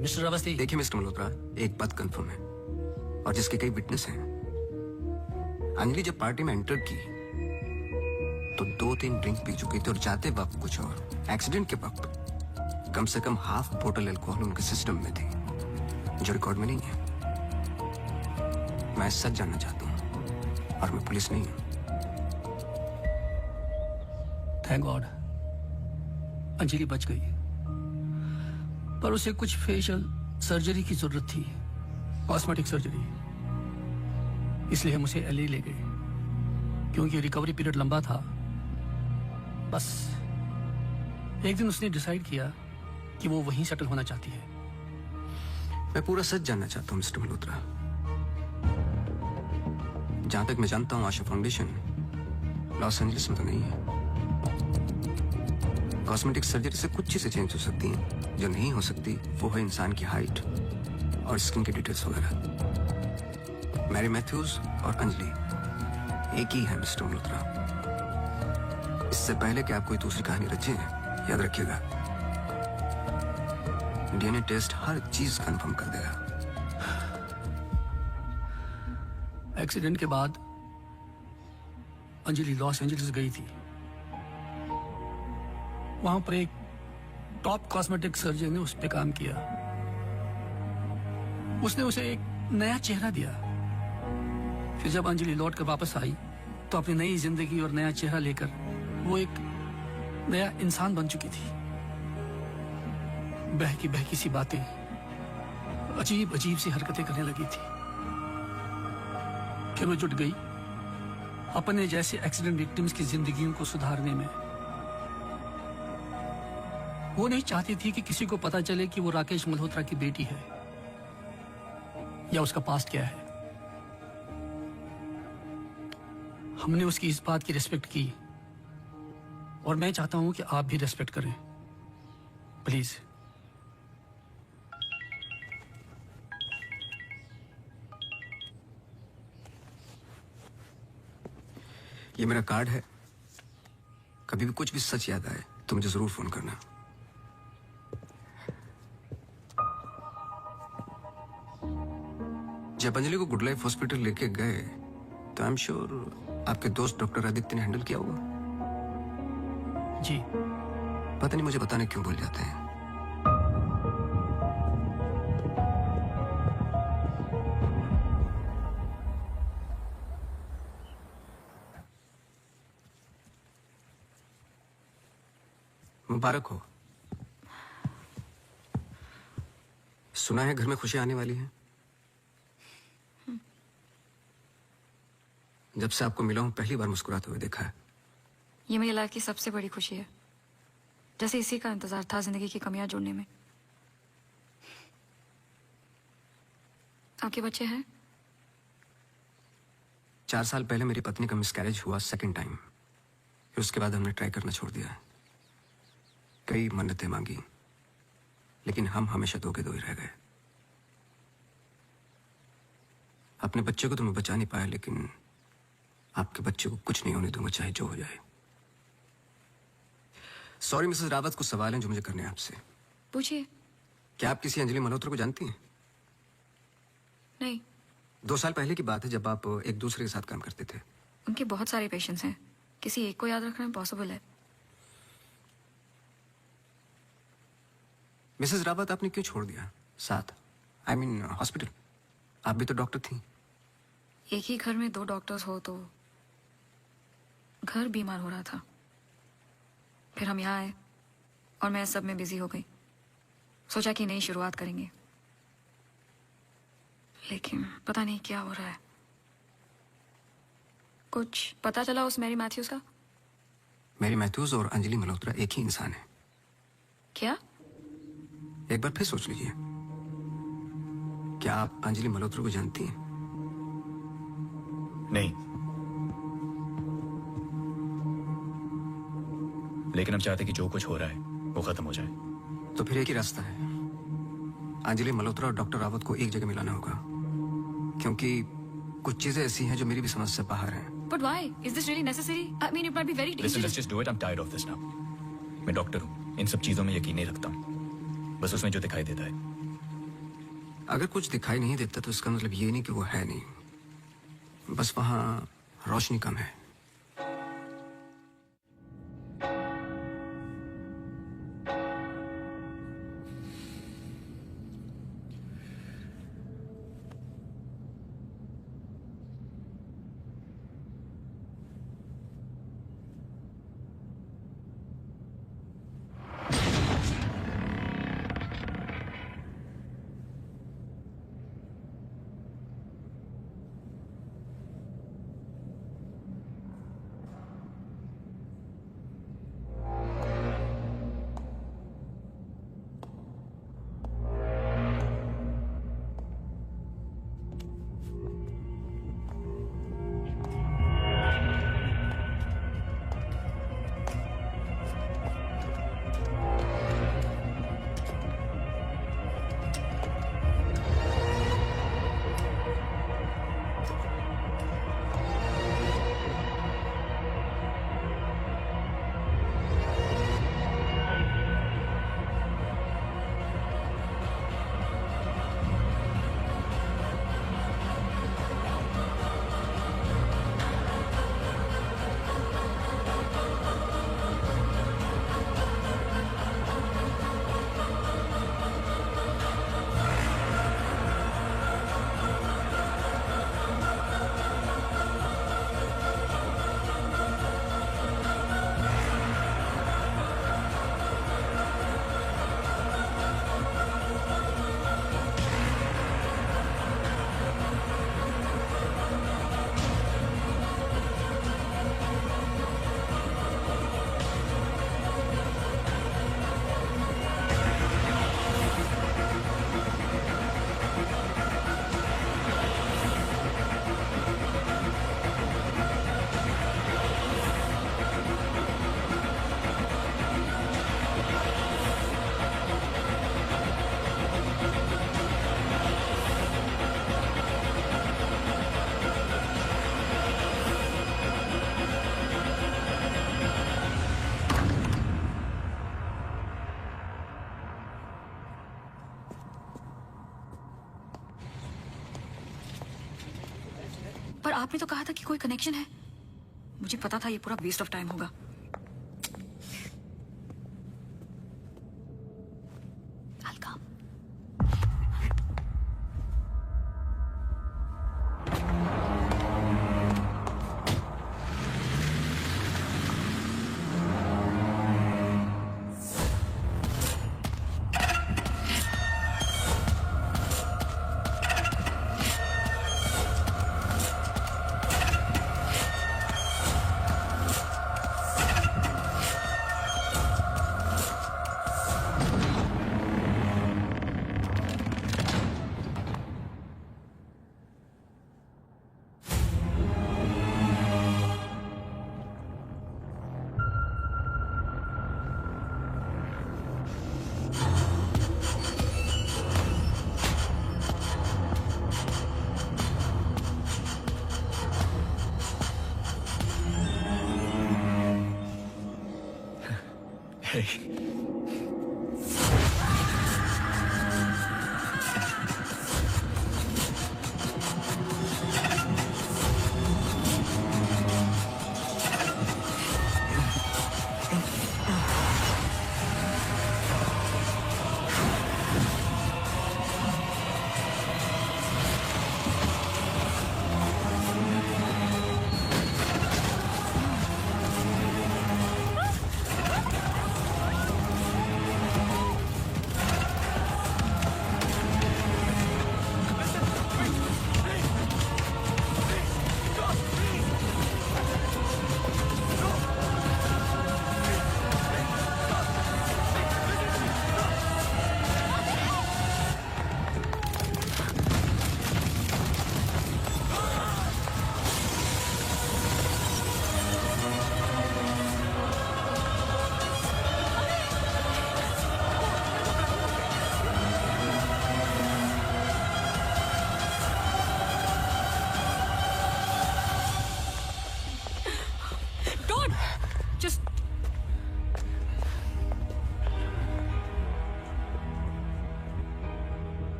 मिस्टर अवस्थी। देखिए मिस्टर मल्होत्रा, एक बात कंफर्म है और जिसके कई विटनेस हैं। अंजलि जब पार्टी में एंटर की तो 2-3 ड्रिंक पी चुकी थी और जाते वक्त कुछ और। एक्सीडेंट के वक्त कम से कम हाफ बोतल अल्कोहल उनके सिस्टम में थी, जो रिकॉर्ड में नहीं है। मैं सच जानना चाहता हूं और मैं पुलिस नहीं हूं। थैंक गॉड अंजलि बच गई, पर उसे कुछ फेशियल सर्जरी की जरूरत थी, कॉस्मेटिक सर्जरी। इसलिए हम उसे एलए ले गए, क्योंकि रिकवरी पीरियड लंबा था। बस एक दिन उसने डिसाइड किया कि वो वहीं सेटल होना चाहती है। मैं पूरा सच जानना चाहता हूं मिस्टर मल्होत्रा। जहां तक मैं जानता हूं आशा फाउंडेशन लॉस एंजलिस में तो नहीं है। कॉस्मेटिक सर्जरी से कुछ चीजें चेंज हो सकती हैं, जो नहीं हो सकती वो है इंसान की हाइट और स्किन की डिटेल्स वगैरह। मैरी मैथ्यूज और अंजलि एक ही है मिस्टर मल्होत्रा। इससे पहले कि आप कोई दूसरी कहानी रचें, याद रखिएगा डीएनए टेस्ट हर चीज कंफर्म कर देगा। एक्सीडेंट के बाद अंजलि लॉस एंजलिस गई थी। वहां पर एक टॉप कॉस्मेटिक सर्जन ने उस पर काम किया। उसने उसे एक नया चेहरा दिया। फिर जब अंजलि लौट कर वापस आई तो अपनी नई जिंदगी और नया चेहरा लेकर वो एक नया इंसान बन चुकी थी। बहकी सी बातें, अजीब अजीब सी हरकतें करने लगी थी। फिर वो जुट गई अपने जैसे एक्सीडेंट विक्टिम्स की जिंदगियों को सुधारने में। वो नहीं चाहती थी कि किसी को पता चले कि वो राकेश मल्होत्रा की बेटी है या उसका पास्ट क्या है। हमने उसकी इस बात की रिस्पेक्ट की और मैं चाहता हूं कि आप भी रिस्पेक्ट करें, प्लीज। ये मेरा कार्ड है, कभी भी कुछ भी सच याद आए तो मुझे जरूर फोन करना। जब अंजलि को गुड लाइफ हॉस्पिटल लेके गए तो आई एम श्योर आपके दोस्त डॉक्टर आदित्य ने हैंडल किया होगा। जी। पता नहीं मुझे बताने क्यों भूल जाते हैं। मुबारक हो। सुना है घर में खुशी आने वाली है। जब से आपको मिला हूं पहली बार मुस्कुराते हुए देखा है। ये मेरी लाइफ की सबसे बड़ी खुशी है। जैसे इसी का इंतजार था जिंदगी की कमियां जोड़ने में। आपके बच्चे हैं? 4 साल पहले मेरी पत्नी का मिसकैरेज हुआ सेकंड टाइम। फिर उसके बाद हमने ट्राई करना छोड़ दिया। कई मन्नतें मांगी, लेकिन हम हमेशा दो के दो ही रह गए। अपने बच्चे को तो मैं बचा नहीं पाया, लेकिन आपके बच्चे को कुछ नहीं होने दूंगा, चाहे जो हो जाए। सॉरी मिसेस रावत, कुछ सवाल हैं जो मुझे करने हैं आपसे। पूछिए। क्या आप किसी अंजलि मल्होत्रा को जानती हैं? नहीं। 2 साल पहले की बात है जब आप एक दूसरे के साथ काम करते थे। उनके बहुत सारे पेशेंट्स हैं, किसी एक को याद रखना इम्पॉसिबल है। मिसेस रावत, आपने क्यों छोड़ दिया साथ? I mean hospital. आप भी तो डॉक्टर थी। एक ही घर में 2 डॉक्टर्स हो तो घर बीमार हो रहा था। फिर हम यहाँ आए और मैं सब में बिजी हो गई। सोचा कि नई शुरुआत करेंगे, लेकिन पता नहीं क्या हो रहा है। कुछ पता चला उस मैरी मैथ्यूज का? मैरी मैथ्यूज और अंजलि मल्होत्रा एक ही इंसान है। क्या? एक बार फिर सोच लीजिए। क्या आप अंजलि मल्होत्रा को जानती हैं? नहीं, लेकिन हम चाहते कि जो कुछ हो रहा है वो खत्म हो जाए। तो फिर एक ही रास्ता है। अंजलि मल्होत्रा और डॉक्टर रावत को एक जगह मिलाना होगा, क्योंकि कुछ चीजें ऐसी हैं जो मेरी भी समझ से बाहर हैं। But why? Is this really necessary? I mean, it might be very dangerous. Listen, let's just do it. I'm tired of this now. मैं डॉक्टर हूँ, इन सब चीजों में यकीन नहीं रखता हूँ। बस उसमें जो दिखाई देता है। अगर कुछ दिखाई नहीं देता तो इसका मतलब ये नहीं कि वो है नहीं, बस वहां रोशनी कम है। आपने तो कहा था कि कोई कनेक्शन है। मुझे पता था ये पूरा वेस्ट ऑफ टाइम होगा।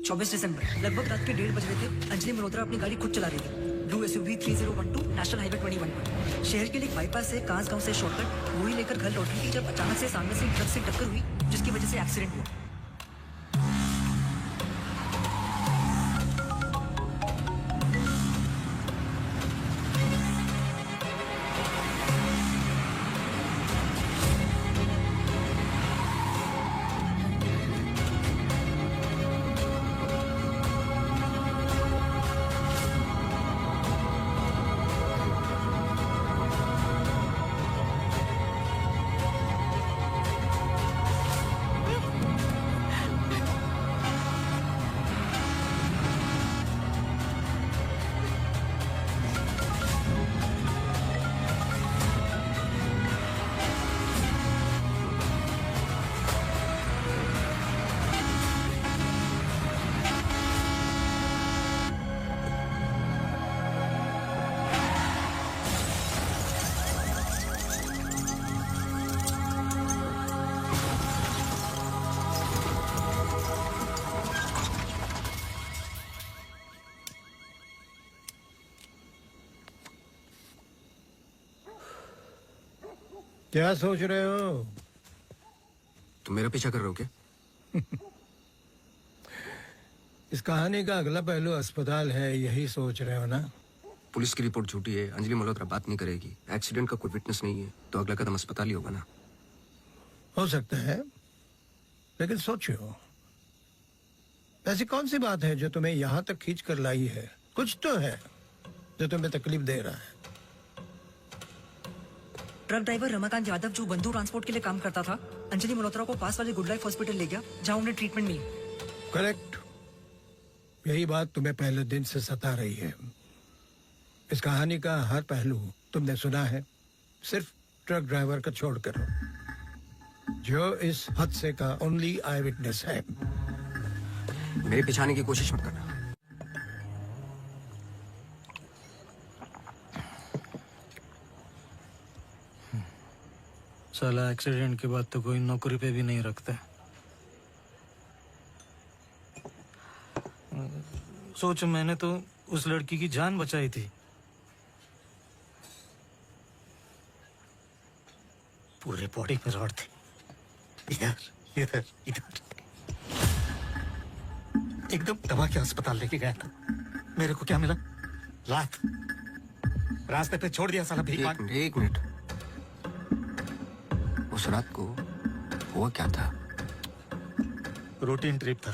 चौबीस दिसंबर लगभग रात के 1:30 बज रहे थे। अंजलि मल्होत्रा अपनी गाड़ी खुद चला रही थी। ब्लू SUV 3012 नेशनल हाईवे 21 पर। शहर के लिए एक बाईपास है, कांस गांव से शॉर्टकट वही लेकर घर लौट रही थी जब अचानक से सामने से ट्रक से टक्कर हुई, जिसकी वजह से एक्सीडेंट हुआ। क्या सोच रहे हो? तुम मेरा पीछा कर रहे हो क्या? इस कहानी का अगला पहलू अस्पताल है, यही सोच रहे हो ना? पुलिस की रिपोर्ट झूठी है, अंजलि मल्होत्रा बात नहीं करेगी, एक्सीडेंट का कोई विटनेस नहीं है, तो अगला कदम अस्पताल ही होगा ना? हो सकता है, लेकिन सोचो, ऐसी कौन सी बात है जो तुम्हें यहाँ तक खींच कर लाई है? कुछ तो है जो तुम्हें तकलीफ दे रहा है। ट्रक ड्राइवर रमाकांत यादव जो बंधु ट्रांसपोर्ट के लिए काम करता था, अंजलि मल्होत्रा को पास वाले गुड लाइफ हॉस्पिटल ले गया जहां उन्हें ट्रीटमेंट मिली। करेक्ट, यही बात तुम्हें पहले दिन से सता रही है। इस कहानी का हर पहलू तुमने सुना है, सिर्फ ट्रक ड्राइवर का छोड़कर, जो इस हादसे का ओनली आई विटनेस है। मेरे पीछे आने की कोशिश मत करना। साला एक्सीडेंट के बाद तो कोई नौकरी पे भी नहीं रखता। सोच, मैंने तो उस लड़की की जान बचाई थी। पूरे बॉडी में रॉड थे, इधर इधर इधर। एकदम दबा के अस्पताल लेके गया था। मेरे को क्या मिला? लात। रास्ते पे छोड़ दिया साला भीख मांग। एक मिनट, उस रात को हुआ क्या था? रूटीन ट्रिप था।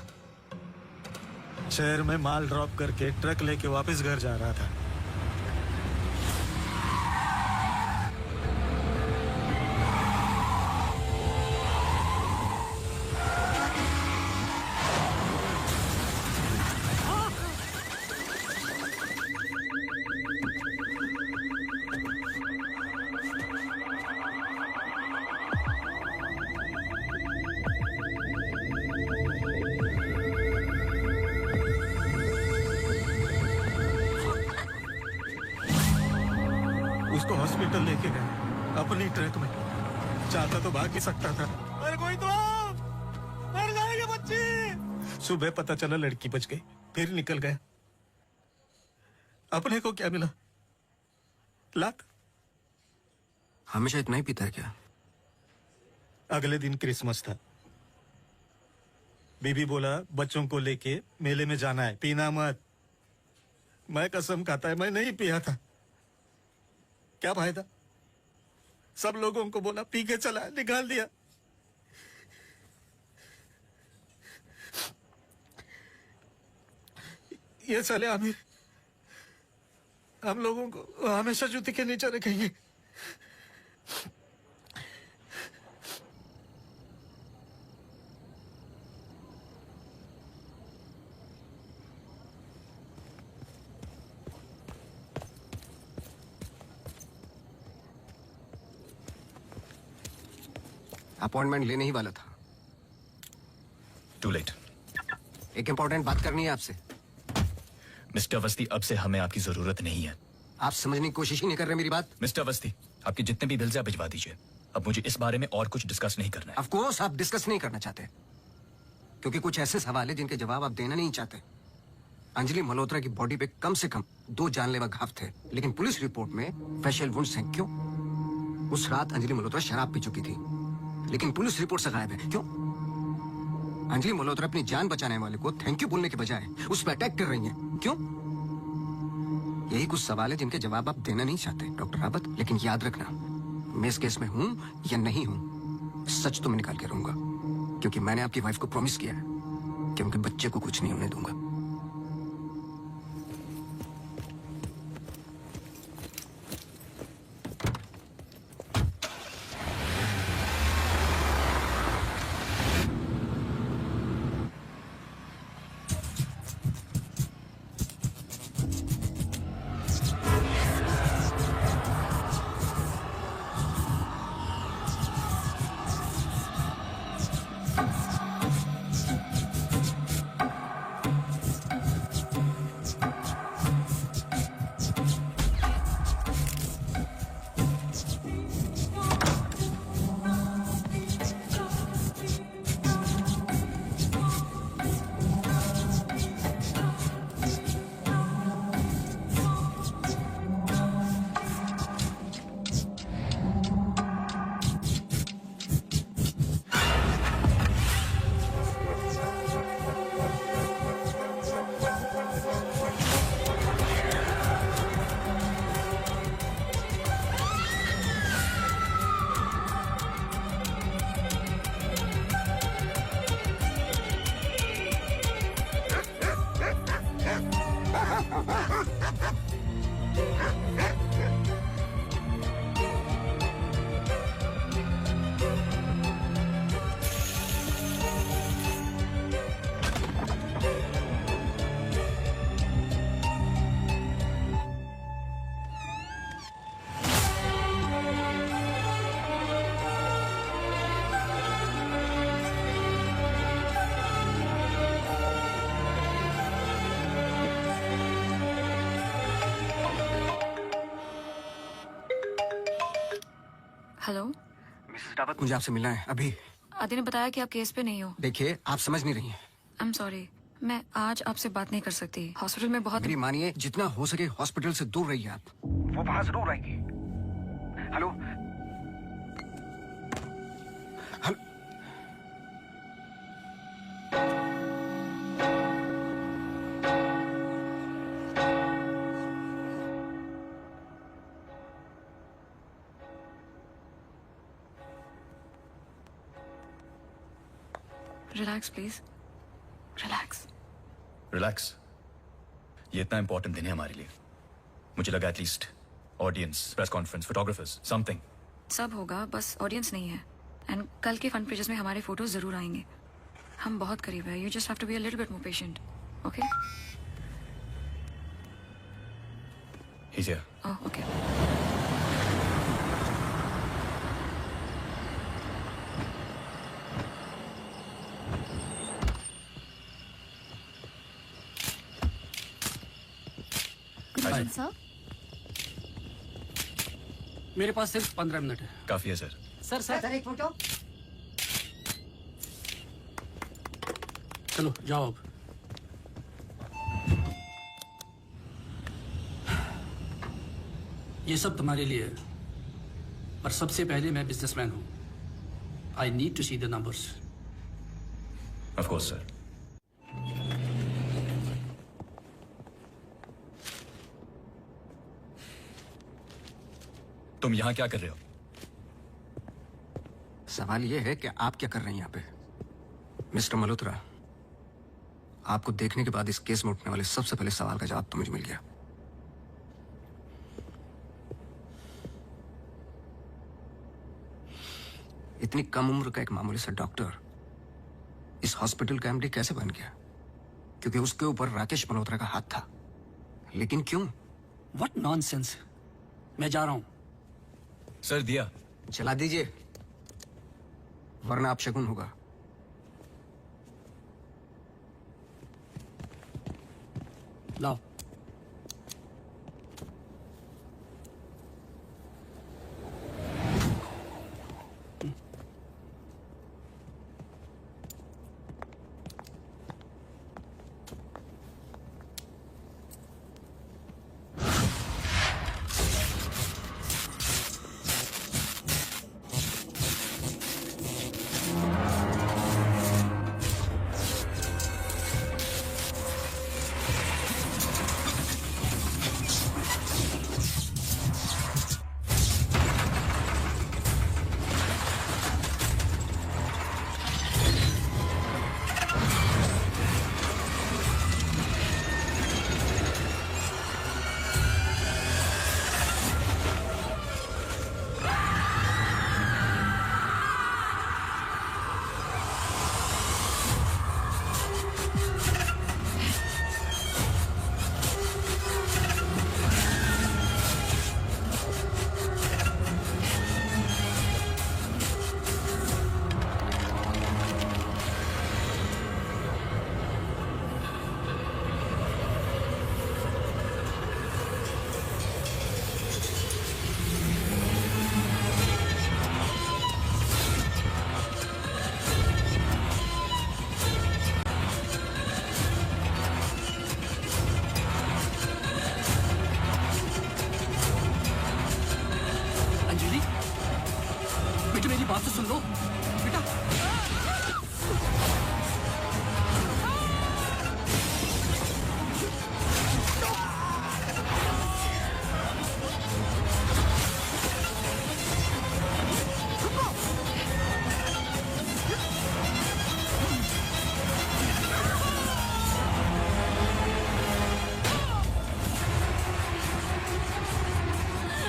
शहर में माल ड्रॉप करके ट्रक लेके वापस घर जा रहा था। उसको हॉस्पिटल लेके गए अपनी ट्रक में। चाहता तो भाग ही सकता था। अरे कोई तो मर जाएगी बच्ची। सुबह पता चला लड़की बच गई, फिर निकल गया। अपने को क्या मिला? लात। हमेशा इतना ही पीता है क्या? अगले दिन क्रिसमस था। बीबी बोला बच्चों को लेके मेले में जाना है, पीना मत। मैं कसम खाता है मैं नहीं पिया था। क्या फायदा? सब लोगों को बोला पी के चला, निकाल दिया। ये साले आमिर हम लोगों को हमेशा जूते के नीचे रखेंगे। अपॉइंटमेंट लेने ही वाला था। To late. एक इंपॉर्टेंट बात करनी है आपसे। मिस्टर अवस्थी, अब से हमें आपकी जरूरत नहीं है। आप समझने की कोशिश ही नहीं कर रहे मेरी बात। मिस्टर अवस्थी, आपके जितने भी बिल्स हैं आप भिजवा दीजिए। अब मुझे इस बारे में और कुछ डिस्कस नहीं करना है। ऑफ कोर्स आप डिस्कस नहीं करना चाहते, क्योंकि कुछ ऐसे सवाल है जिनके जवाब आप देना नहीं चाहते। अंजलि मल्होत्रा की बॉडी पे कम से कम 2 जानलेवा घाव थे, लेकिन पुलिस रिपोर्ट में फेशियल वुंड्स हैं। क्यों? उस रात अंजलि मल्होत्रा शराब पी चुकी थी, लेकिन पुलिस रिपोर्ट से गायब है। क्यों? अंजलि मल्होत्रा अपनी जान बचाने वाले को थैंक यू बोलने के बजाय उस पर अटैक कर रही हैं। क्यों? यही कुछ सवाल है जिनके जवाब आप देना नहीं चाहते डॉक्टर रावत। लेकिन याद रखना, मैं इस केस में हूं या नहीं हूं, सच तो मैं निकाल के रहूंगा, क्योंकि मैंने आपकी वाइफ को प्रॉमिस किया है कि उनके बच्चे को कुछ नहीं होने दूंगा। हेलो, मिसेस डावत, मुझे आपसे मिलना है अभी। आदि ने बताया कि आप केस पे नहीं हो। देखिए, आप समझ नहीं रही हैं। आई एम सॉरी, मैं आज आपसे बात नहीं कर सकती। हॉस्पिटल में बहुत मेरी मानिए, जितना हो सके हॉस्पिटल से दूर रहिए आप। वो वहां जरूर आएंगे। Hello hello. Relax please, relax. Relax? ये इतना इंपॉर्टेंट दिन है हमारे लिए। मुझे लगा at least audience, press conference, photographers, something. सब होगा, बस ऑडियंस नहीं है। एंड कल के फ्रंट पेजेस में हमारे फोटोज जरूर आएंगे। हम बहुत करीब है। You just have to be a little bit more patient, okay? He's here. Oh, okay. Sir, मेरे पास सिर्फ 15 मिनट है। काफी है सर। सर एक फोटो। चलो जाओ अब। ये सब तुम्हारे लिए है, पर सबसे पहले मैं बिजनेसमैन हूं। I need to see the numbers. Of course sir. तुम यहां क्या कर रहे हो? सवाल यह है कि आप क्या कर रहे हैं यहाँ पे? मिस्टर मल्होत्रा, आपको देखने के बाद इस केस में उठने वाले सबसे पहले सवाल का जवाब तो मुझे मिल गया। इतनी कम उम्र का एक मामूली सा डॉक्टर इस हॉस्पिटल का एमडी कैसे बन गया? क्योंकि उसके ऊपर राकेश मल्होत्रा का हाथ था। लेकिन क्यों? What nonsense. मैं जा रहा हूं। सर दिया। चला दीजिए, वरना आप शगुन होगा। लाओ। बात तो सुन लो बेटा।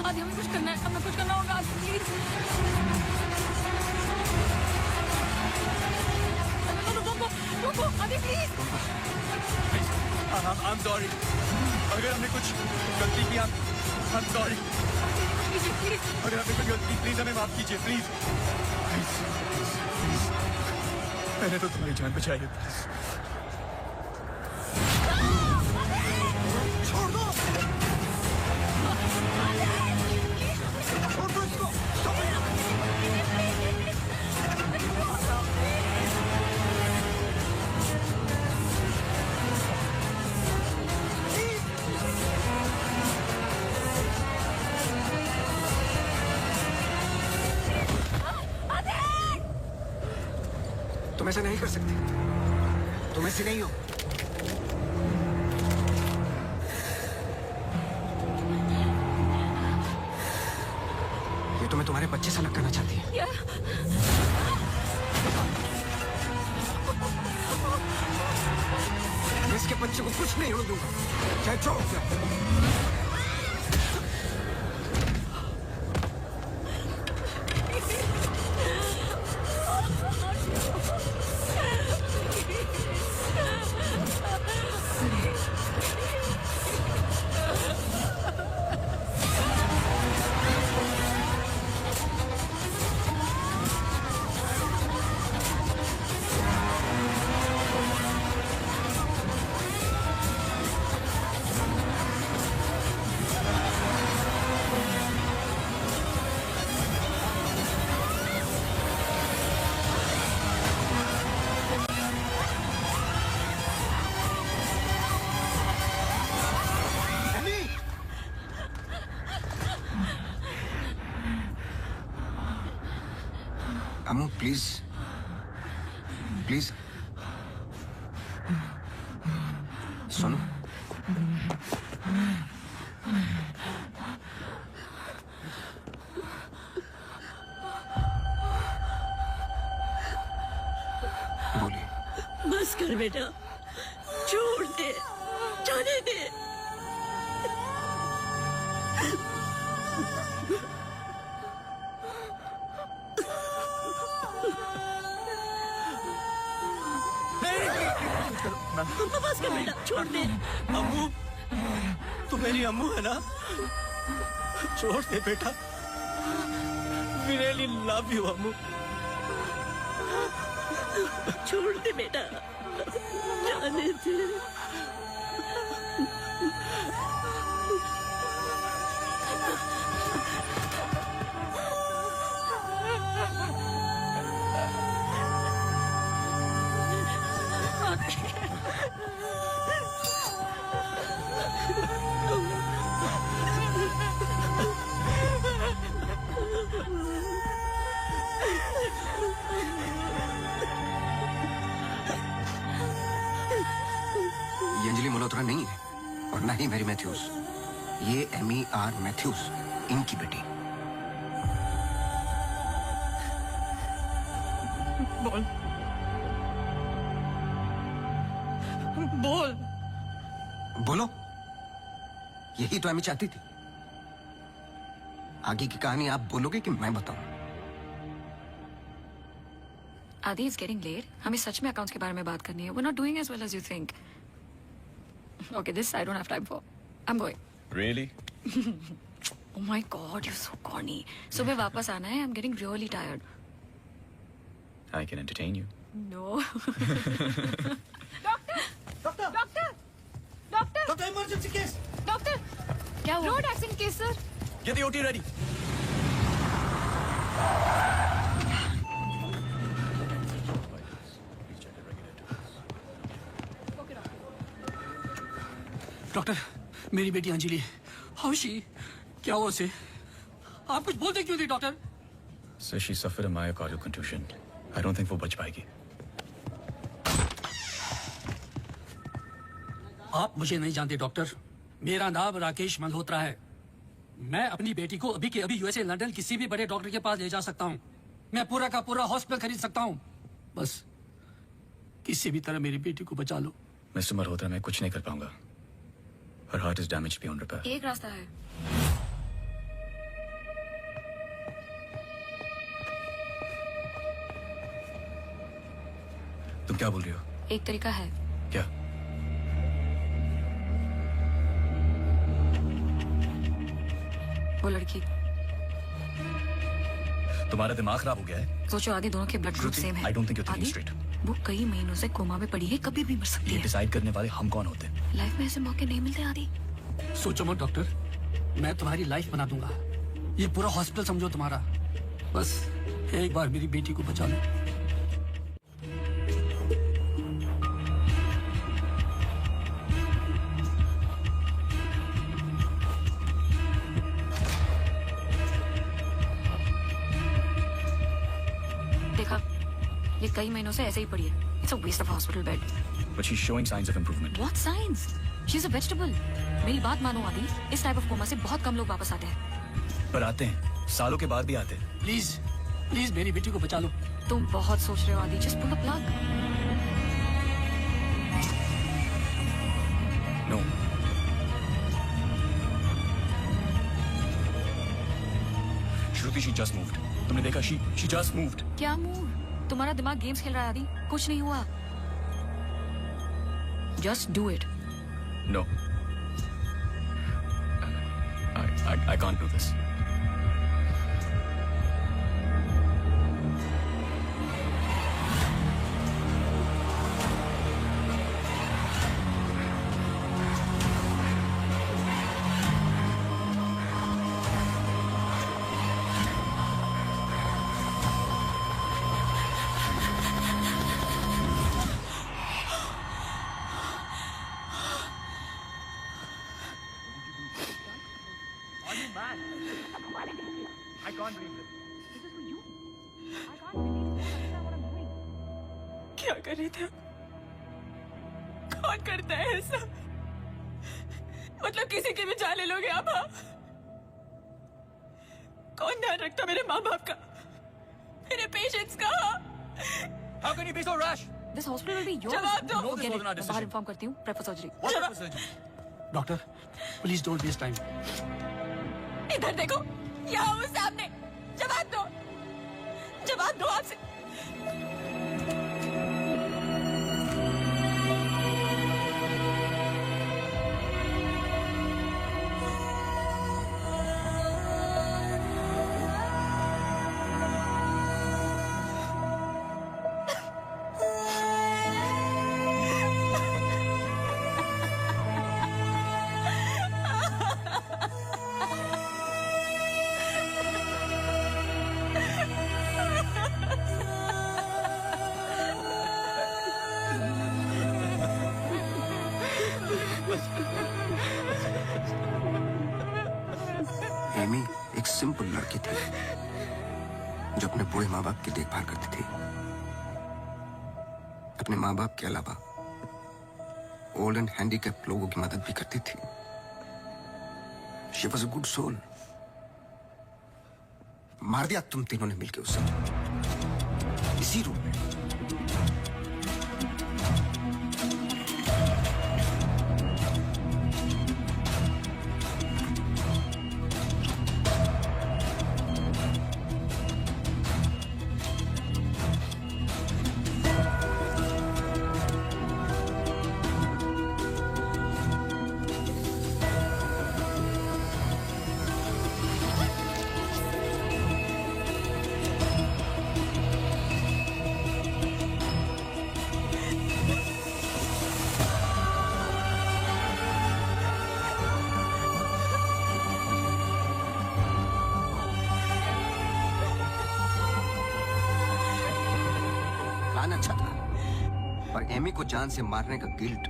आदि हमें कुछ करना है, हमें कुछ करना होगा प्लीज। आदि प्लीज। I'm sorry। अगर हमने कुछ गलती की, I'm sorry। अगर हमने कुछ गलती, प्लीज हमें माफ कीजिए, प्लीज। मैंने तो तुम्हारी जान बचाई है, प्लीज। छोड़ दो, छोड़ दो इसको। तुम ऐसा नहीं कर सकते। तुम ऐसी नहीं हो। ये तुम्हें तुम्हारे बच्चे से अलग करना चाहती है। मैं इसके बच्चे को कुछ नहीं होने दूंगा, चाहे जो हो जाए। अम्मू प्लीज प्लीज सुनो। बोलिए। बस कर बेटा, छोड़ दे, जाने दे। बस कर बेटा, छोड़ दे। अम्मू, तू मेरी अम्मू है ना? छोड़ दे बेटा। We really love you, अम्मू। छोड़ दे बेटा, जाने दे। ये अंजलि मल्होत्रा नहीं है और ना ही मैरी मैथ्यूज। ये एमी आर मैथ्यूज, इनकी बेटी। बोल बोल बोलो। यही तो एमी चाहती थी। आगे की कहानी आप बोलोगे कि मैं बताऊं? आदि, इट्स गेटिंग लेट। हमें सच में अकाउंट्स के बारे में बात करनी है। We're not doing as well as you think. Okay, this I don't have time for. I'm going. Really? Oh my God, you're so corny. सुबह वापस आना है. I'm getting really tired. I can entertain you. No. Doctor emergency case. Doctor, क्या हुआ? Road accident case sir. Get the OT ready. Doctor, मेरी बेटी Anjali, how she? क्या हुआ उसे? आप कुछ बोलते क्यों नहीं doctor? Sir, she suffered a myocardial contusion. I don't think वो बच पाएगी। आप मुझे नहीं जानते डॉक्टर। मेरा नाम राकेश मल्होत्रा है। मैं अपनी बेटी को अभी के अभी यूएसए लंदन किसी भी बड़े डॉक्टर के पास ले जा सकता हूँ। मैं पूरा का पूरा हॉस्पिटल खरीद सकता हूँ। बस किसी भी तरह मेरी बेटी को बचा लो। मिस्टर मल्होत्रा, मैं कुछ नहीं कर पाऊंगा। Her heart is damaged beyond repair. एक रास्ता है। तुम क्या बोल रही हो? एक तरीका है। क्या? वो लड़की। तुम्हारा दिमाग खराब हो गया है? सोचो आदि, दोनों के ब्लड ग्रुप सेम है। I don't think you're thinking आदि, straight. वो कई महीनों से कोमा में पड़ी है, कभी भी मर सकती ये है। डिसाइड करने वाले हम कौन होते हैं? लाइफ में ऐसे मौके नहीं मिलते आदि। सोचो मत डॉक्टर, मैं तुम्हारी लाइफ बना दूंगा। ये पूरा हॉस्पिटल समझो तुम्हारा। बस एक बार मेरी बेटी को बचा लो। देखा, ये कई महीनों से ऐसे ही पड़ी है। It's a waste of hospital bed. But she's showing signs of improvement. What science? She is a vegetable. मेरी बात मानो आदि, इस टाइप ऑफ कोमा से बहुत कम लोग वापस आते हैं। पर आते हैं, सालों के बाद भी आते हैं। प्लीज प्लीज मेरी बेटी को बचा लो। तुम बहुत सोच रहे हो Adi, just pull the plug. No. Shruti, she just moved. तुमने देखा? She just moved. क्या मूव? तुम्हारा दिमाग गेम्स खेल रहा है आदि, कुछ नहीं हुआ। Just do it. No. I can't do this. I can't believe this. This is for you. I can't believe you understand what I'm doing. क्या कर रहे थे? कौन करता है ऐसा? मतलब किसी की भी जान ले लोगे आप? कौन ध्यान रखता मेरे माँ बाप का, मेरे पेशेंट्स का? How can you be so rash? This hospital will be yours. जवाब दो। No, this wasn't our decision. बाहर इन्फॉर्म करती हूँ, prefer surgery. What type of surgery? Doctor please don't waste time. इधर देखो, यहाँ हूँ सामने। जवाब दो, जवाब दो आपसे। एमी एक सिंपल लड़की थी जो अपने बूढ़े माँ बाप की देखभाल करती थी। अपने माँ बाप के अलावा ओल्ड एंड हैंडीकैप लोगों की मदद भी करती थी। She was a good soul. मार दिया तुम तीनों ने मिलकर उसे इसी रूम में। प्लान अच्छा था, पर एमी को जान से मारने का गिल्ट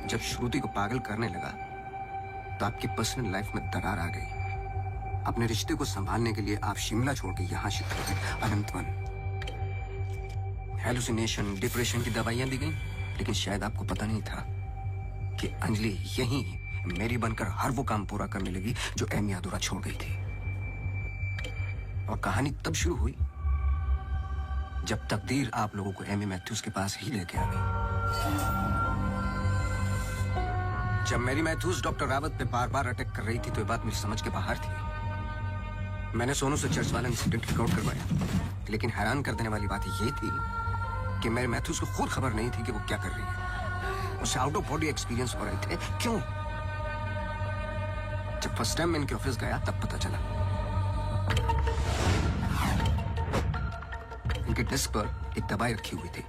जब श्रुति को पागल करने लगा तो आपकी पर्सनल लाइफ में दरार आ गई। अपने रिश्ते को संभालने के लिए आप शिमला छोड़ के यहां शिफ्ट हो गए अनंतवन। हेलुसिनेशन, डिप्रेशन की दवाइयां दी गई, लेकिन शायद आपको पता नहीं था कि अंजलि यहीं मेरी बनकर हर वो काम पूरा करने लगी जो एमी अधूरा छोड़ गई थी। और कहानी तब शुरू हुई जब तकदीर आप लोगों को एमी मैथ्यूज के पास ही लेके आ गई। जब मेरी मैथ्यूज डॉक्टर रावत पे बार बार अटैक कर रही थी तो ये बात मेरी समझ के बाहर थी। मैंने सोनू से चर्च वाला इंसिडेंट रिकॉर्ड करवाया, लेकिन हैरान कर देने वाली बात ये थी कि मेरे मैथ्यूज को खुद खबर नहीं थी कि वो क्या कर रही है। उसे आउट ऑफ बॉडी एक्सपीरियंस हो रहे थे। क्यों? जब फर्स्ट टाइम मैं इनके ऑफिस गया तब पता चला। इनके डेस्क पर एक दवाई रखी हुई थी,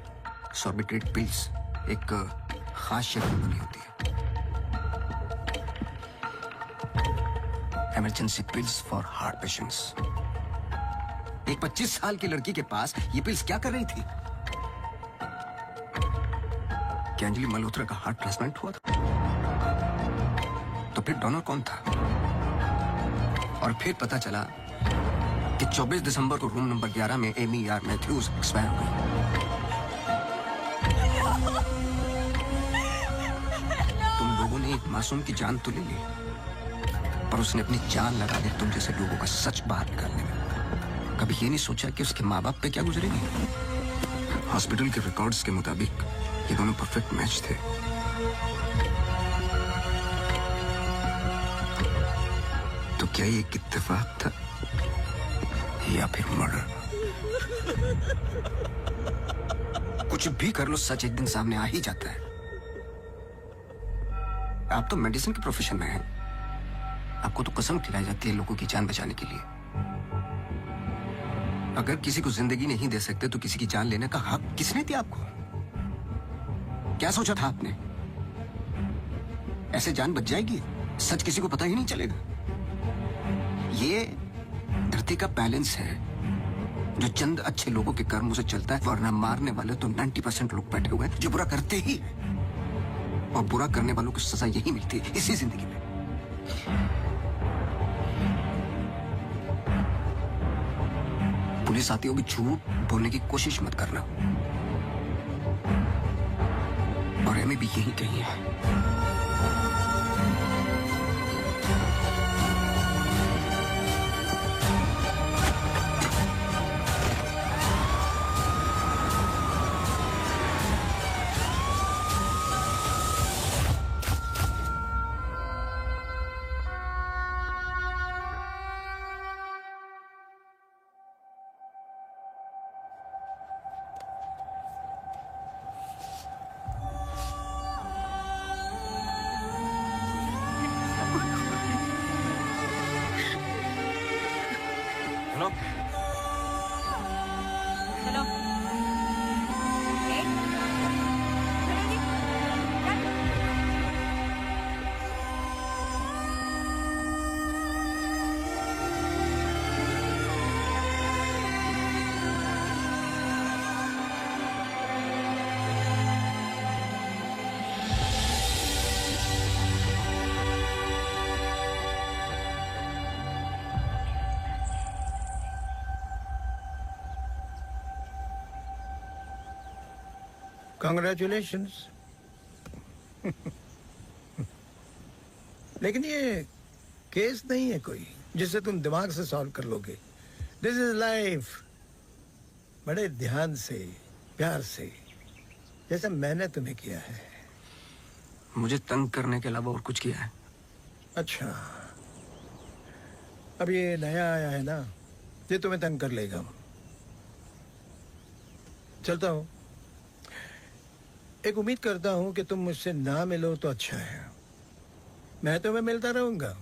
सॉर्बिट्रेट पिल्स, एक खास शक्ल में बनी होती है। Emergency pills for heart patients. एक 25 साल की लड़की के पास ये पिल्स क्या कर रही थी? क्या अंजलि मल्होत्रा का हार्ट ट्रांसप्लांट हुआ था? तो फिर डोनर कौन था? और फिर पता चला कि 24 दिसंबर को रूम नंबर 11 में एमी आर मैथ्यूज एक्सपायर हो गई। तुम लोगों ने एक मासूम की जान तो ले ली, पर उसने अपनी जान लगा दी तुम जैसे लोगों का सच बाहर निकालने में। कभी ये नहीं सोचा कि उसके माँ बाप पे क्या गुजरेगी? हॉस्पिटल के रिकॉर्ड्स के मुताबिक ये दोनों परफेक्ट मैच थे। तो क्या ये एक इत्तेफाक था या फिर मर्डर? कुछ भी कर लो, सच एक दिन सामने आ ही जाता है। आप तो मेडिसिन के प्रोफेशन में हैं। आपको तो कसम खिलाई जाती है लोगों की जान बचाने के लिए। अगर किसी को जिंदगी नहीं दे सकते तो किसी की जान लेने का हक किसने दिया आपको? क्या सोचा था आपने? ऐसे जान बच जाएगी, सच किसी को पता ही नहीं चलेगा। ये धरती का बैलेंस है जो चंद अच्छे लोगों के कर्मों से चलता है, वरना मारने वाले तो 90% लोग बैठे हुए हैं जो बुरा करते ही हैं, और बुरा करने वालों को सजा यही मिलती है इसी जिंदगी में। पुलिस आती होगी, झूठ बोलने की कोशिश मत करना। और एमी भी यही कही है। Hello hello Congratulations. लेकिन ये केस नहीं है कोई जिसे तुम दिमाग से सॉल्व कर लोगे। This is life. बड़े ध्यान से, प्यार से, जैसे मैंने तुम्हें किया है। मुझे तंग करने के अलावा और कुछ किया है? अच्छा, अब ये नया आया है ना, ये तुम्हें तंग कर लेगा। चलता हूँ। एक उम्मीद करता हूँ कि तुम मुझसे ना मिलो तो अच्छा है। मैं तुम्हें मिलता रहूंगा।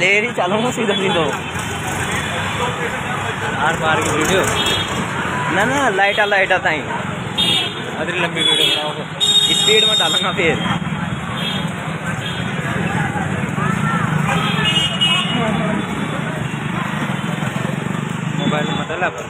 ले रही चलूंगा सीधा सीधो आर पार की वीडियो ना ना लाइटा ताई अदरी लंबी वीडियो बनाओ स्पीड में डालूंगा फिर मोबाइल मतलब